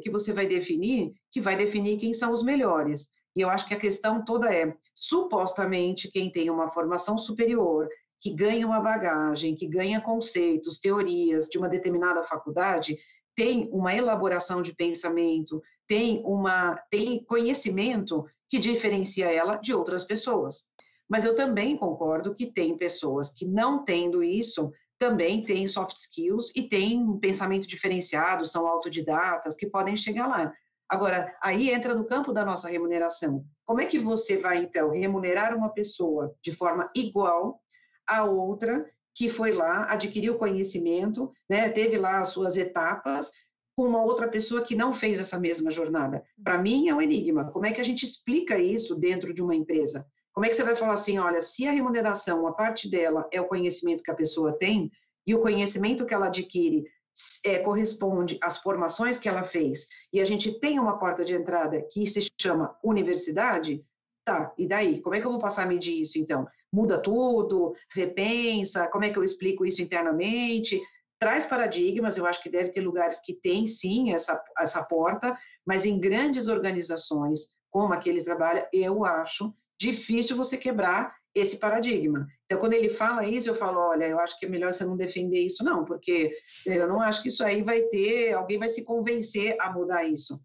que você vai definir, que vai definir quem são os melhores. E eu acho que a questão toda é, supostamente, quem tem uma formação superior, que ganha uma bagagem, que ganha conceitos, teorias de uma determinada faculdade, tem uma elaboração de pensamento, tem conhecimento que diferencia ela de outras pessoas. Mas eu também concordo que tem pessoas que, não tendo isso, também têm soft skills e têm um pensamento diferenciado, são autodidatas, que podem chegar lá. Agora, aí entra no campo da nossa remuneração. Como é que você vai, então, remunerar uma pessoa de forma igual a outra que foi lá, adquiriu conhecimento, né, teve lá as suas etapas, com uma outra pessoa que não fez essa mesma jornada? Para mim é um enigma. Como é que a gente explica isso dentro de uma empresa? Como é que você vai falar assim, olha, se a remuneração, a parte dela é o conhecimento que a pessoa tem, e o conhecimento que ela adquire corresponde às formações que ela fez, e a gente tem uma porta de entrada que se chama universidade, tá, e daí? Como é que eu vou passar a medir isso, então? Muda tudo? Repensa? Como é que eu explico isso internamente? Traz paradigmas, eu acho que deve ter lugares que tem, sim, essa porta, mas em grandes organizações, como a que ele trabalha, eu acho difícil você quebrar esse paradigma. Então, quando ele fala isso, eu falo, olha, eu acho que é melhor você não defender isso, não, porque eu não acho que isso aí alguém vai se convencer a mudar isso.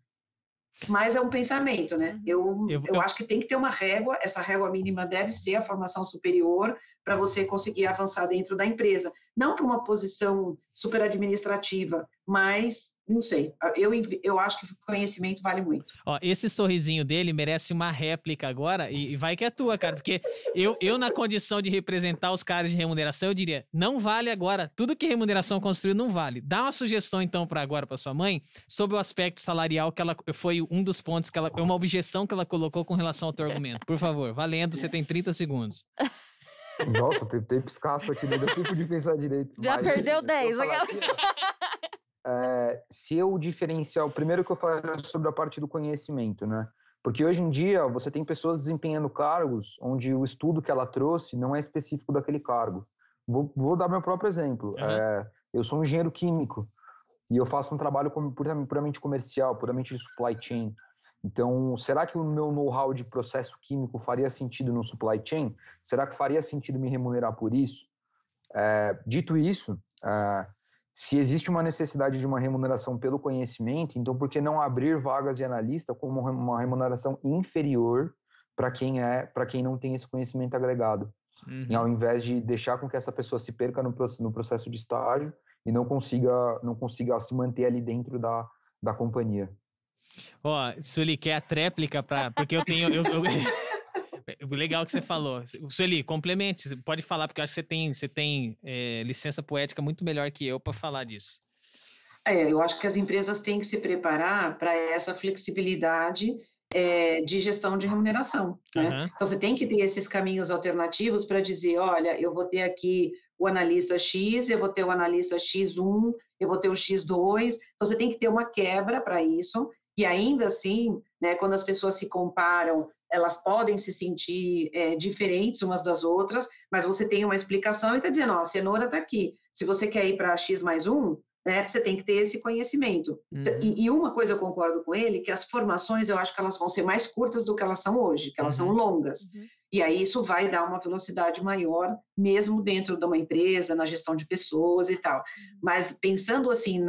Mas é um pensamento, né? Eu acho que tem que ter uma régua, essa régua mínima deve ser a formação superior para você conseguir avançar dentro da empresa. Não para uma posição super administrativa, mas, não sei, eu acho que conhecimento vale muito. Ó, esse sorrisinho dele merece uma réplica agora, e vai que é tua, cara, porque eu na condição de representar os caras de remuneração, eu diria, não vale agora, tudo que remuneração construiu não vale. Dá uma sugestão, então, para sua mãe, sobre o aspecto salarial, que foi um dos pontos, uma objeção que ela colocou com relação ao teu argumento. Por favor, valendo, você tem 30 segundos. Nossa, tem tempo escasso aqui, não deu tempo de pensar direito. Já perdeu 10. Se eu diferenciar, o primeiro que eu falei sobre a parte do conhecimento, né? Porque hoje em dia você tem pessoas desempenhando cargos onde o estudo que ela trouxe não é específico daquele cargo. Vou dar meu próprio exemplo. Eu sou um engenheiro químico e eu faço um trabalho puramente comercial, puramente de supply chain. Então, será que o meu know-how de processo químico faria sentido no supply chain? Será que faria sentido me remunerar por isso? Dito isso, se existe uma necessidade de uma remuneração pelo conhecimento, então por que não abrir vagas de analista com uma remuneração inferior para quem não tem esse conhecimento agregado? E ao invés de deixar com que essa pessoa se perca no processo de estágio e não consiga se manter ali dentro da companhia. Ó, Sueli, quer a tréplica porque eu tenho... Legal que você falou. Sueli, complemente, você pode falar, porque eu acho que você tem licença poética muito melhor que eu para falar disso. Eu acho que as empresas têm que se preparar para essa flexibilidade de gestão de remuneração, né? Então, você tem que ter esses caminhos alternativos para dizer, olha, eu vou ter aqui o analista X, eu vou ter o analista X1, eu vou ter o X2, então você tem que ter uma quebra para isso, e ainda assim, né, quando as pessoas se comparam, elas podem se sentir diferentes umas das outras, mas você tem uma explicação e está dizendo, ó, a cenoura está aqui, se você quer ir para X mais 1, né, você tem que ter esse conhecimento. E uma coisa eu concordo com ele, que as formações eu acho que elas vão ser mais curtas do que elas são hoje, que elas são longas. E aí isso vai dar uma velocidade maior, mesmo dentro de uma empresa, na gestão de pessoas e tal. Mas pensando assim,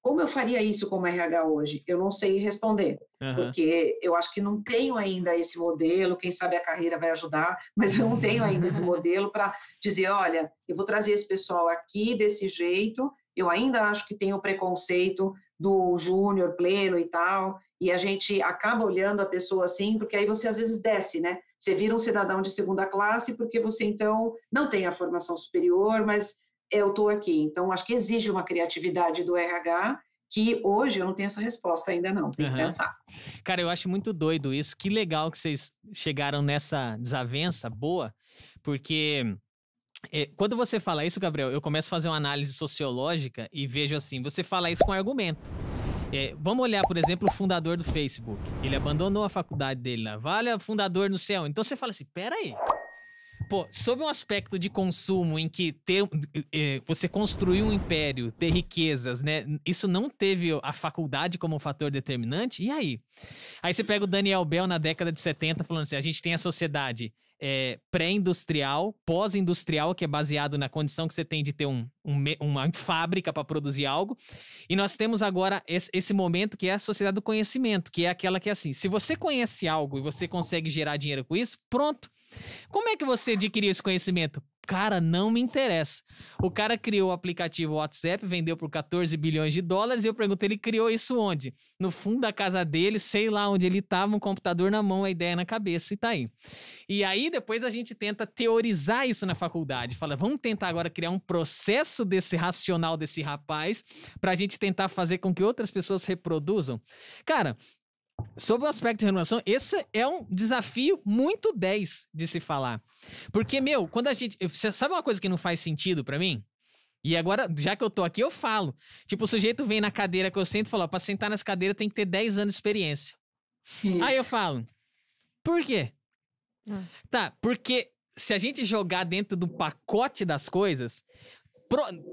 como eu faria isso como RH hoje? Eu não sei responder, porque eu acho que não tenho ainda esse modelo, quem sabe a carreira vai ajudar, mas eu não tenho ainda esse modelo para dizer, olha, eu vou trazer esse pessoal aqui desse jeito, eu ainda acho que tem o preconceito do júnior, pleno e tal, e a gente acaba olhando a pessoa assim, porque aí você às vezes desce, né? Você vira um cidadão de segunda classe porque você então não tem a formação superior, mas eu estou aqui. Então, acho que exige uma criatividade do RH que hoje eu não tenho essa resposta ainda não, tem que pensar. Cara, eu acho muito doido isso, que legal que vocês chegaram nessa desavença boa, porque... quando você fala isso, Gabriel, eu começo a fazer uma análise sociológica e vejo assim, você fala isso com argumento. Vamos olhar, por exemplo, o fundador do Facebook. Ele abandonou a faculdade dele lá. Vale, fundador no céu. Então você fala assim, pera aí. Pô, sob um aspecto de consumo em que você construiu um império, ter riquezas, né? Isso não teve a faculdade como um fator determinante? E aí? Aí você pega o Daniel Bell na década de 70 falando assim, a gente tem a sociedade pré-industrial, pós-industrial, que é baseado na condição que você tem de ter uma fábrica para produzir algo. E nós temos agora esse momento que é a sociedade do conhecimento, que é aquela que é assim, se você conhece algo e você consegue gerar dinheiro com isso, pronto. Como é que você adquiriu esse conhecimento? Cara, não me interessa. O cara criou o aplicativo WhatsApp, vendeu por 14 bilhões de dólares e eu pergunto, ele criou isso onde? No fundo da casa dele, sei lá onde ele estava, um computador na mão, a ideia na cabeça e tá aí. E aí depois a gente tenta teorizar isso na faculdade. Fala, vamos tentar agora criar um processo desse racional desse rapaz pra gente tentar fazer com que outras pessoas reproduzam. Cara, sobre o aspecto de renovação, esse é um desafio muito 10 de se falar. Porque, quando a gente... Você sabe uma coisa que não faz sentido pra mim? E agora, já que eu tô aqui, eu falo. Tipo, o sujeito vem na cadeira que eu sento e fala, pra sentar nessa cadeira tem que ter 10 anos de experiência. Isso. Aí eu falo, por quê? Tá, porque se a gente jogar dentro do pacote das coisas...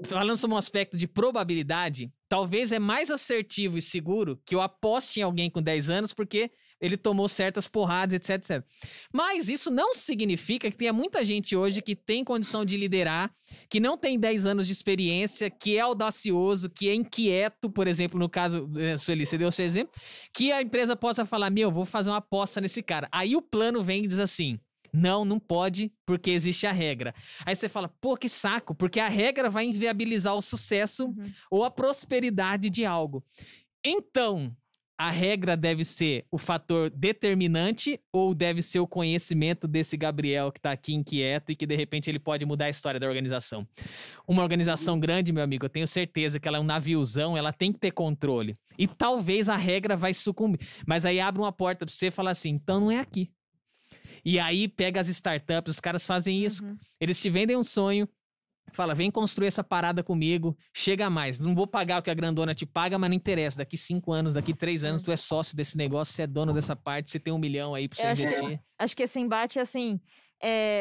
Falando sobre um aspecto de probabilidade, talvez é mais assertivo e seguro que eu aposte em alguém com 10 anos porque ele tomou certas porradas, etc, etc. Mas isso não significa que tenha muita gente hoje que tem condição de liderar, que não tem 10 anos de experiência, que é audacioso, que é inquieto, por exemplo, no caso, Sueli, você deu o seu exemplo, que a empresa possa falar, vou fazer uma aposta nesse cara. Aí o plano vem e diz assim... Não pode, porque existe a regra. Aí você fala, pô, que saco, porque a regra vai inviabilizar o sucesso ou a prosperidade de algo. Então, a regra deve ser o fator determinante ou deve ser o conhecimento desse Gabriel que tá aqui inquieto e que, de repente, ele pode mudar a história da organização. Uma organização grande, meu amigo, eu tenho certeza que ela é um naviozão, ela tem que ter controle. E talvez a regra vai sucumbir. Mas aí abre uma porta pra você e fala assim, então não é aqui. E aí pega as startups, os caras fazem isso. Eles te vendem um sonho, fala, vem construir essa parada comigo, chega mais. Não vou pagar o que a grandona te paga, mas não interessa. Daqui 5 anos, daqui 3 anos, tu é sócio desse negócio, você é dono dessa parte, você tem 1 milhão aí pra você investir. Acho que esse embate, assim,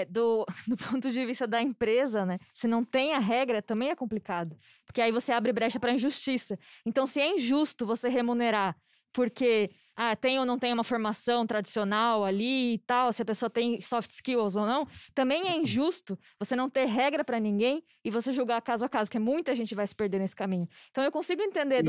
do ponto de vista da empresa, né? Se não tem a regra, também é complicado. Porque aí você abre brecha pra injustiça. Então, se é injusto você remunerar porque... tem ou não tem uma formação tradicional ali e tal, se a pessoa tem soft skills ou não, também é injusto você não ter regra pra ninguém e você julgar caso a caso, que muita gente vai se perder nesse caminho. Então eu consigo entender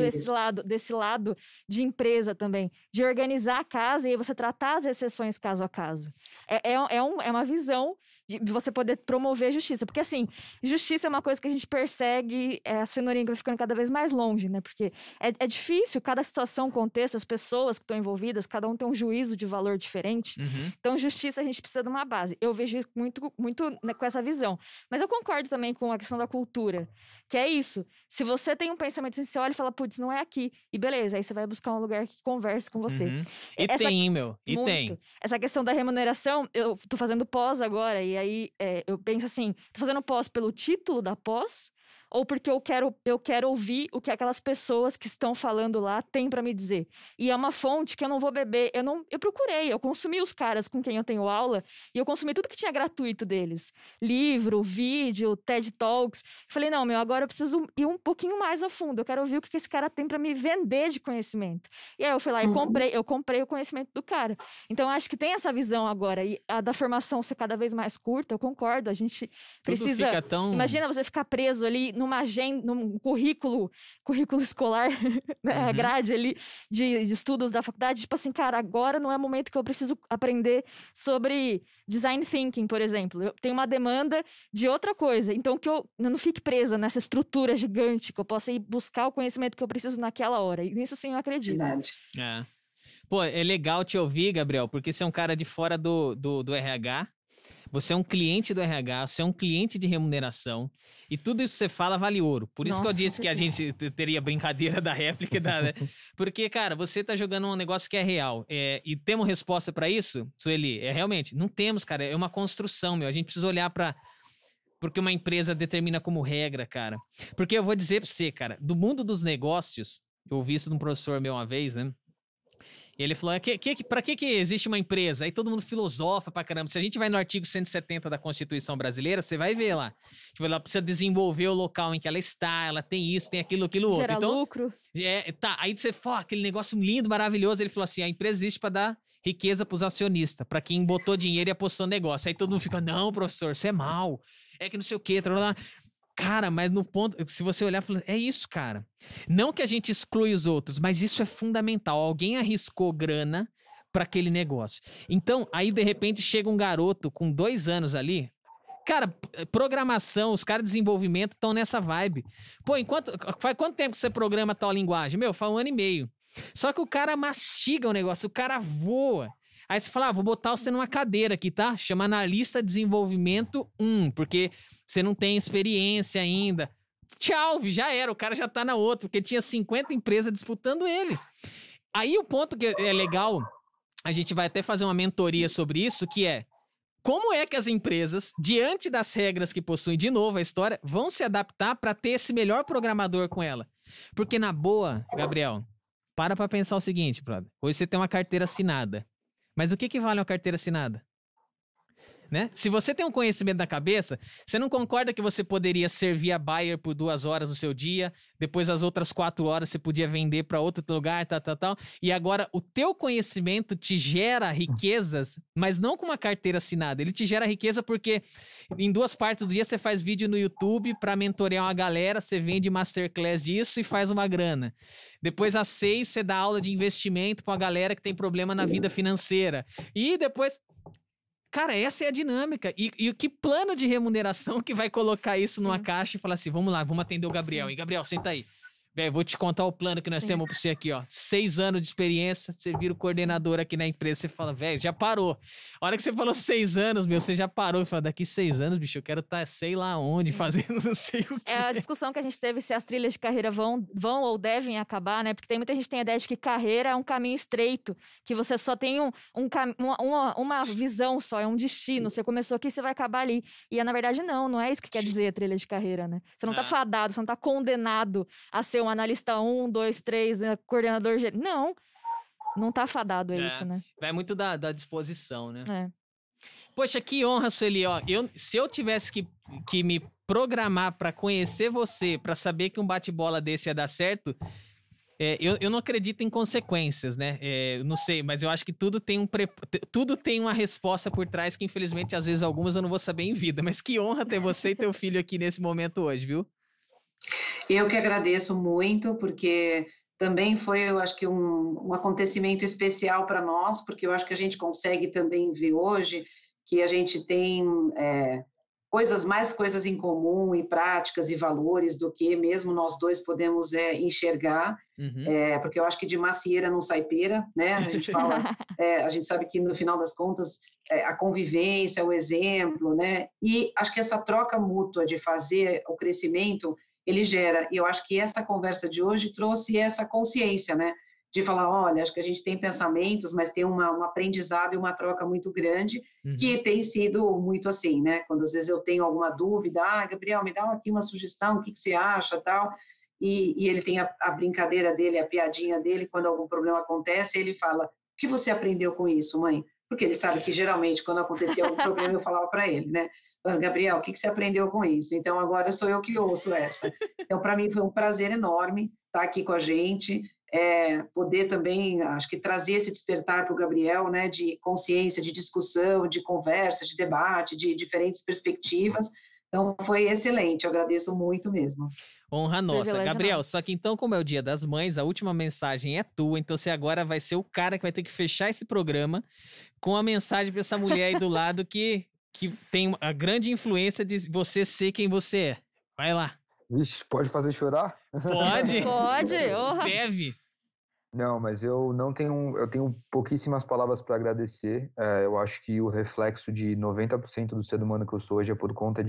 desse lado de empresa também, de organizar a casa e aí você tratar as exceções caso a caso. É uma visão de você poder promover justiça, porque assim, justiça é uma coisa que a gente persegue, a cenourinha que vai ficando cada vez mais longe, né, porque é difícil, cada situação, contexto, as pessoas que estão envolvidas, cada um tem um juízo de valor diferente, então justiça a gente precisa de uma base, eu vejo muito né, com essa visão, mas eu concordo também com a questão da cultura, que é isso, se você tem um pensamento assim, você olha e fala, putz, não é aqui, e beleza, aí você vai buscar um lugar que converse com você. E tem. Essa questão da remuneração, eu tô fazendo pós agora, e aí eu penso assim, tô fazendo pós pelo título da pós, ou porque eu quero ouvir o que aquelas pessoas que estão falando lá têm pra me dizer. E é uma fonte que eu não vou beber. Eu procurei, eu consumi os caras com quem eu tenho aula e eu consumi tudo que tinha gratuito deles. Livro, vídeo, TED Talks. Falei, não, agora eu preciso ir um pouquinho mais a fundo. Eu quero ouvir o que esse cara tem pra me vender de conhecimento. E aí eu fui lá e comprei o conhecimento do cara. Então, eu acho que tem essa visão agora. E a da formação ser cada vez mais curta, eu concordo. A gente precisa... Imagina você ficar preso ali num currículo escolar, né, a grade ali de estudos da faculdade, tipo assim, cara, agora não é o momento que eu preciso aprender sobre design thinking, por exemplo. Eu tenho uma demanda de outra coisa, então que eu não fique presa nessa estrutura gigante, que eu possa ir buscar o conhecimento que eu preciso naquela hora. E nisso sim eu acredito. Verdade. Pô, é legal te ouvir, Gabriel, porque você é um cara de fora do RH. Você é um cliente do RH, você é um cliente de remuneração e tudo isso que você fala vale ouro. Por isso que eu disse que a gente teria brincadeira da réplica, né? Porque, cara, você tá jogando um negócio que é real. E temos resposta pra isso, Sueli? Realmente, não temos, cara. É uma construção, A gente precisa olhar porque uma empresa determina como regra, cara. Porque eu vou dizer pra você, cara, do mundo dos negócios, Eu ouvi isso de um professor meu uma vez, né? E ele falou, pra que existe uma empresa? Aí todo mundo filosofa pra caramba. Se a gente vai no artigo 170 da Constituição Brasileira, você vai ver lá. Tipo, ela precisa desenvolver o local em que ela está, ela tem isso, tem aquilo outro. Gera Então, lucro. tá, aí você fala, aquele negócio lindo, maravilhoso. Ele falou assim, a empresa existe pra dar riqueza pros acionistas, pra quem botou dinheiro e apostou no negócio. Aí todo mundo fica, não, professor, você é mal. É que não sei o quê. Cara, mas no ponto, se você olhar, é isso, cara. Não que a gente exclui os outros, mas isso é fundamental. Alguém arriscou grana para aquele negócio. Então, aí de repente chega um garoto com 2 anos ali. Cara, programação, os caras de desenvolvimento estão nessa vibe. Pô, faz quanto tempo que você programa tal linguagem? Meu, faz 1 ano e meio. Só que o cara mastiga o negócio, o cara voa. Aí você fala, vou botar você numa cadeira aqui, tá? Chama Analista de Desenvolvimento 1, porque você não tem experiência ainda. Tchau, já era, o cara já tá na outra, porque tinha 50 empresas disputando ele. Aí o ponto que é legal, a gente vai até fazer uma mentoria sobre isso, que é, como é que as empresas, diante das regras que possuem, de novo a história, vão se adaptar para ter esse melhor programador com ela? Porque na boa, Gabriel, para pensar o seguinte, brother, hoje você tem uma carteira assinada. Mas o que vale uma carteira assinada? Né? Se você tem um conhecimento na cabeça, você não concorda que você poderia servir a buyer por 2 horas no seu dia, depois as outras 4 horas você podia vender para outro lugar, tal, e agora o teu conhecimento te gera riquezas, mas não com uma carteira assinada, ele te gera riqueza porque em 2 partes do dia você faz vídeo no YouTube para mentorear uma galera, você vende masterclass disso e faz uma grana. Depois às 6 você dá aula de investimento para uma galera que tem problema na vida financeira. E depois... Cara, essa é a dinâmica. E que plano de remuneração que vai colocar isso numa caixa e falar assim, vamos lá, vamos atender o Gabriel. E Gabriel, senta aí. Velho, vou te contar o plano que nós temos pra você aqui, ó. 6 anos de experiência, você vira o coordenador aqui na empresa, você fala, velho, já parou. A hora que você falou 6 anos, meu, você já parou e fala, daqui 6 anos, bicho, eu quero estar sei lá onde, fazendo não sei o que. É a discussão que a gente teve se as trilhas de carreira vão ou devem acabar, né? Porque tem muita gente que tem a ideia de que carreira é um caminho estreito, que você só tem uma visão só, é um destino. Você começou aqui, você vai acabar ali. E na verdade não é isso que quer dizer a trilha de carreira, né? Você não tá fadado, você não tá condenado a ser um analista 1, 2, 3, coordenador... Não tá fadado a isso, né? Vai muito da disposição, né? É. Poxa, que honra, Sueli, ó. Se eu tivesse que me programar pra conhecer você, pra saber que um bate-bola desse ia dar certo, eu não acredito em consequências, né? Eu não sei, mas eu acho que tudo tem uma resposta por trás que, infelizmente, às vezes algumas eu não vou saber em vida. Mas que honra ter você e teu filho aqui nesse momento hoje, viu? Eu que agradeço muito, porque também foi, eu acho que um acontecimento especial para nós, porque eu acho que a gente consegue também ver hoje que a gente tem mais coisas em comum e práticas e valores do que mesmo nós dois podemos enxergar, porque eu acho que de macieira não sai pera, né? A gente fala, a gente sabe que no final das contas a convivência, o exemplo, né? E acho que essa troca mútua de fazer o crescimento ele gera, e eu acho que essa conversa de hoje trouxe essa consciência, né, de falar, olha, acho que a gente tem pensamentos, mas tem um aprendizado e uma troca muito grande, que tem sido muito assim, né, quando às vezes eu tenho alguma dúvida, Gabriel, me dá aqui uma sugestão, o que você acha, tal, e ele tem a brincadeira dele, a piadinha dele, quando algum problema acontece, ele fala, o que você aprendeu com isso, mãe? Porque ele sabe que geralmente quando acontecia algum problema eu falava para ele, né, mas, Gabriel, o que você aprendeu com isso? Então, agora sou eu que ouço essa. Então, para mim, foi um prazer enorme estar aqui com a gente, poder também, acho que trazer esse despertar para o Gabriel, né, de consciência, de discussão, de conversa, de debate, de diferentes perspectivas. Então, foi excelente, eu agradeço muito mesmo. Honra nossa. Gabriel, só que então, como é o Dia das Mães, a última mensagem é tua, então você agora vai ser o cara que vai ter que fechar esse programa com a mensagem para essa mulher aí do lado que tem a grande influência de você ser quem você é. Vai lá. Vixe, pode fazer chorar? Pode. Pode. Deve. Não, mas eu tenho pouquíssimas palavras para agradecer. Eu acho que o reflexo de 90% do ser humano que eu sou hoje é por conta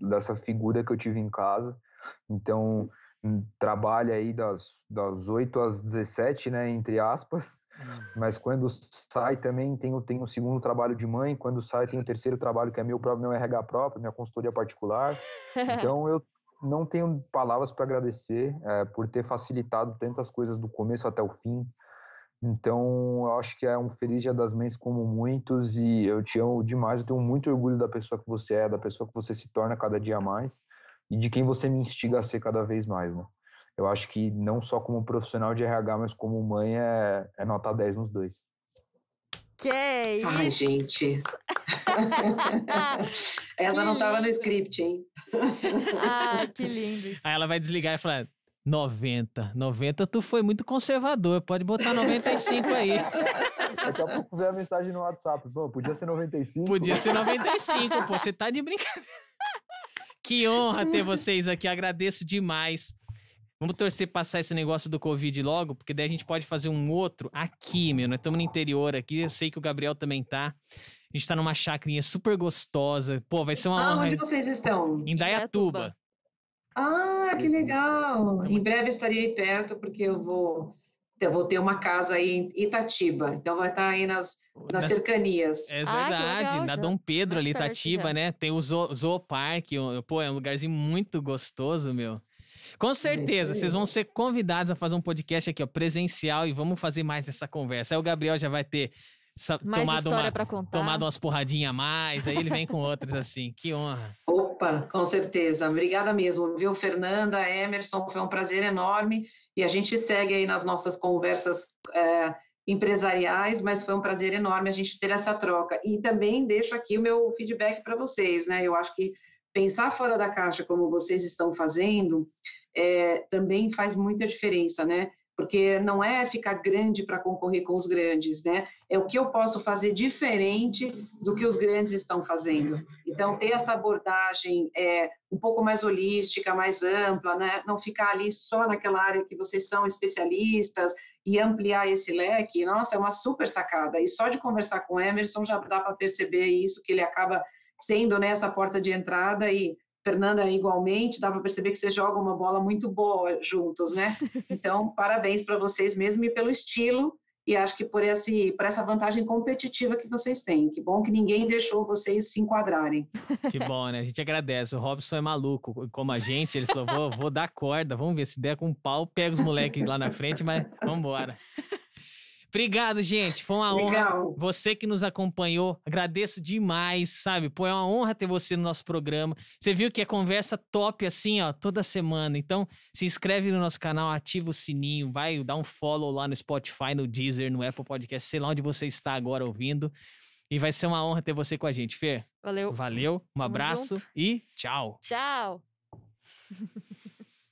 dessa figura que eu tive em casa. Então, trabalho aí das 8 às 17, né, entre aspas. Mas quando sai também tem o segundo trabalho de mãe, quando sai tem o terceiro trabalho que é meu RH próprio, minha consultoria particular. Então não tenho palavras para agradecer por ter facilitado tantas coisas do começo até o fim. Então, eu acho que é um feliz Dia das Mães como muitos, e eu te amo demais, eu tenho muito orgulho da pessoa que você é, da pessoa que você se torna cada dia mais, e de quem você me instiga a ser cada vez mais, né? Eu acho que não só como profissional de RH, mas como mãe é nota 10 nos dois. Que é isso? Ai, gente. Essa não estava no script, hein? Ah, que lindo isso. Aí ela vai desligar e falar, 90 tu foi muito conservador, pode botar 95 aí. Daqui a pouco vem a mensagem no WhatsApp, pô, podia ser 95. Podia ser 95, pô, você tá de brincadeira. Que honra ter vocês aqui, agradeço demais. Vamos torcer passar esse negócio do Covid logo, porque daí a gente pode fazer um outro aqui, meu. Nós estamos no interior aqui, eu sei que o Gabriel também tá. A gente tá numa chacrinha super gostosa. Pô, vai ser uma honra. Onde vocês estão? Em Indaiatuba. Ah, que legal! Em breve estarei aí perto, porque eu vou ter uma casa aí em Itatiba. Então vai estar aí nas cercanias. É verdade, legal, na já. Dom Pedro Mais ali, perto Itatiba, já. né? Tem o Zooparque, pô, é um lugarzinho muito gostoso, meu. Com certeza, aí. vocês vão ser convidados a fazer um podcast aqui, ó, presencial, e vamos fazer mais essa conversa. Aí o Gabriel já vai ter Mais história pra contar. tomado umas porradinhas a mais, aí ele vem com outras assim. Que honra. Opa, com certeza. Obrigada mesmo, viu, Fernanda, Emerson, foi um prazer enorme. E a gente segue aí nas nossas conversas empresariais, mas foi um prazer enorme a gente ter essa troca. E também deixo aqui o meu feedback para vocês, né? Eu acho que pensar fora da caixa, como vocês estão fazendo, também faz muita diferença, né? Porque não é ficar grande para concorrer com os grandes, né? É o que eu posso fazer diferente do que os grandes estão fazendo. Então, ter essa abordagem um pouco mais holística, mais ampla, né? Não ficar ali só naquela área que vocês são especialistas e ampliar esse leque, nossa, é uma super sacada. E só de conversar com o Emerson já dá para perceber isso, que ele acaba sendo, né, essa porta de entrada, e Fernanda igualmente, dá para perceber que vocês jogam uma bola muito boa juntos, né? Então, parabéns para vocês mesmo e pelo estilo, e acho que por essa vantagem competitiva que vocês têm. Que bom que ninguém deixou vocês se enquadrarem. Que bom, né? A gente agradece. O Robson é maluco, como a gente, ele falou, vou dar corda, vamos ver, se der com um pau, pega os moleques lá na frente, mas vamos embora. Obrigado, gente. Foi uma honra. Você que nos acompanhou, agradeço demais, sabe? Pô, é uma honra ter você no nosso programa. Você viu que é conversa top assim, ó, toda semana. Então, se inscreve no nosso canal, ativa o sininho, vai dar um follow lá no Spotify, no Deezer, no Apple Podcast, sei lá onde você está agora ouvindo. E vai ser uma honra ter você com a gente, Fer. Valeu. Valeu, um abraço junto. e tchau. Tchau.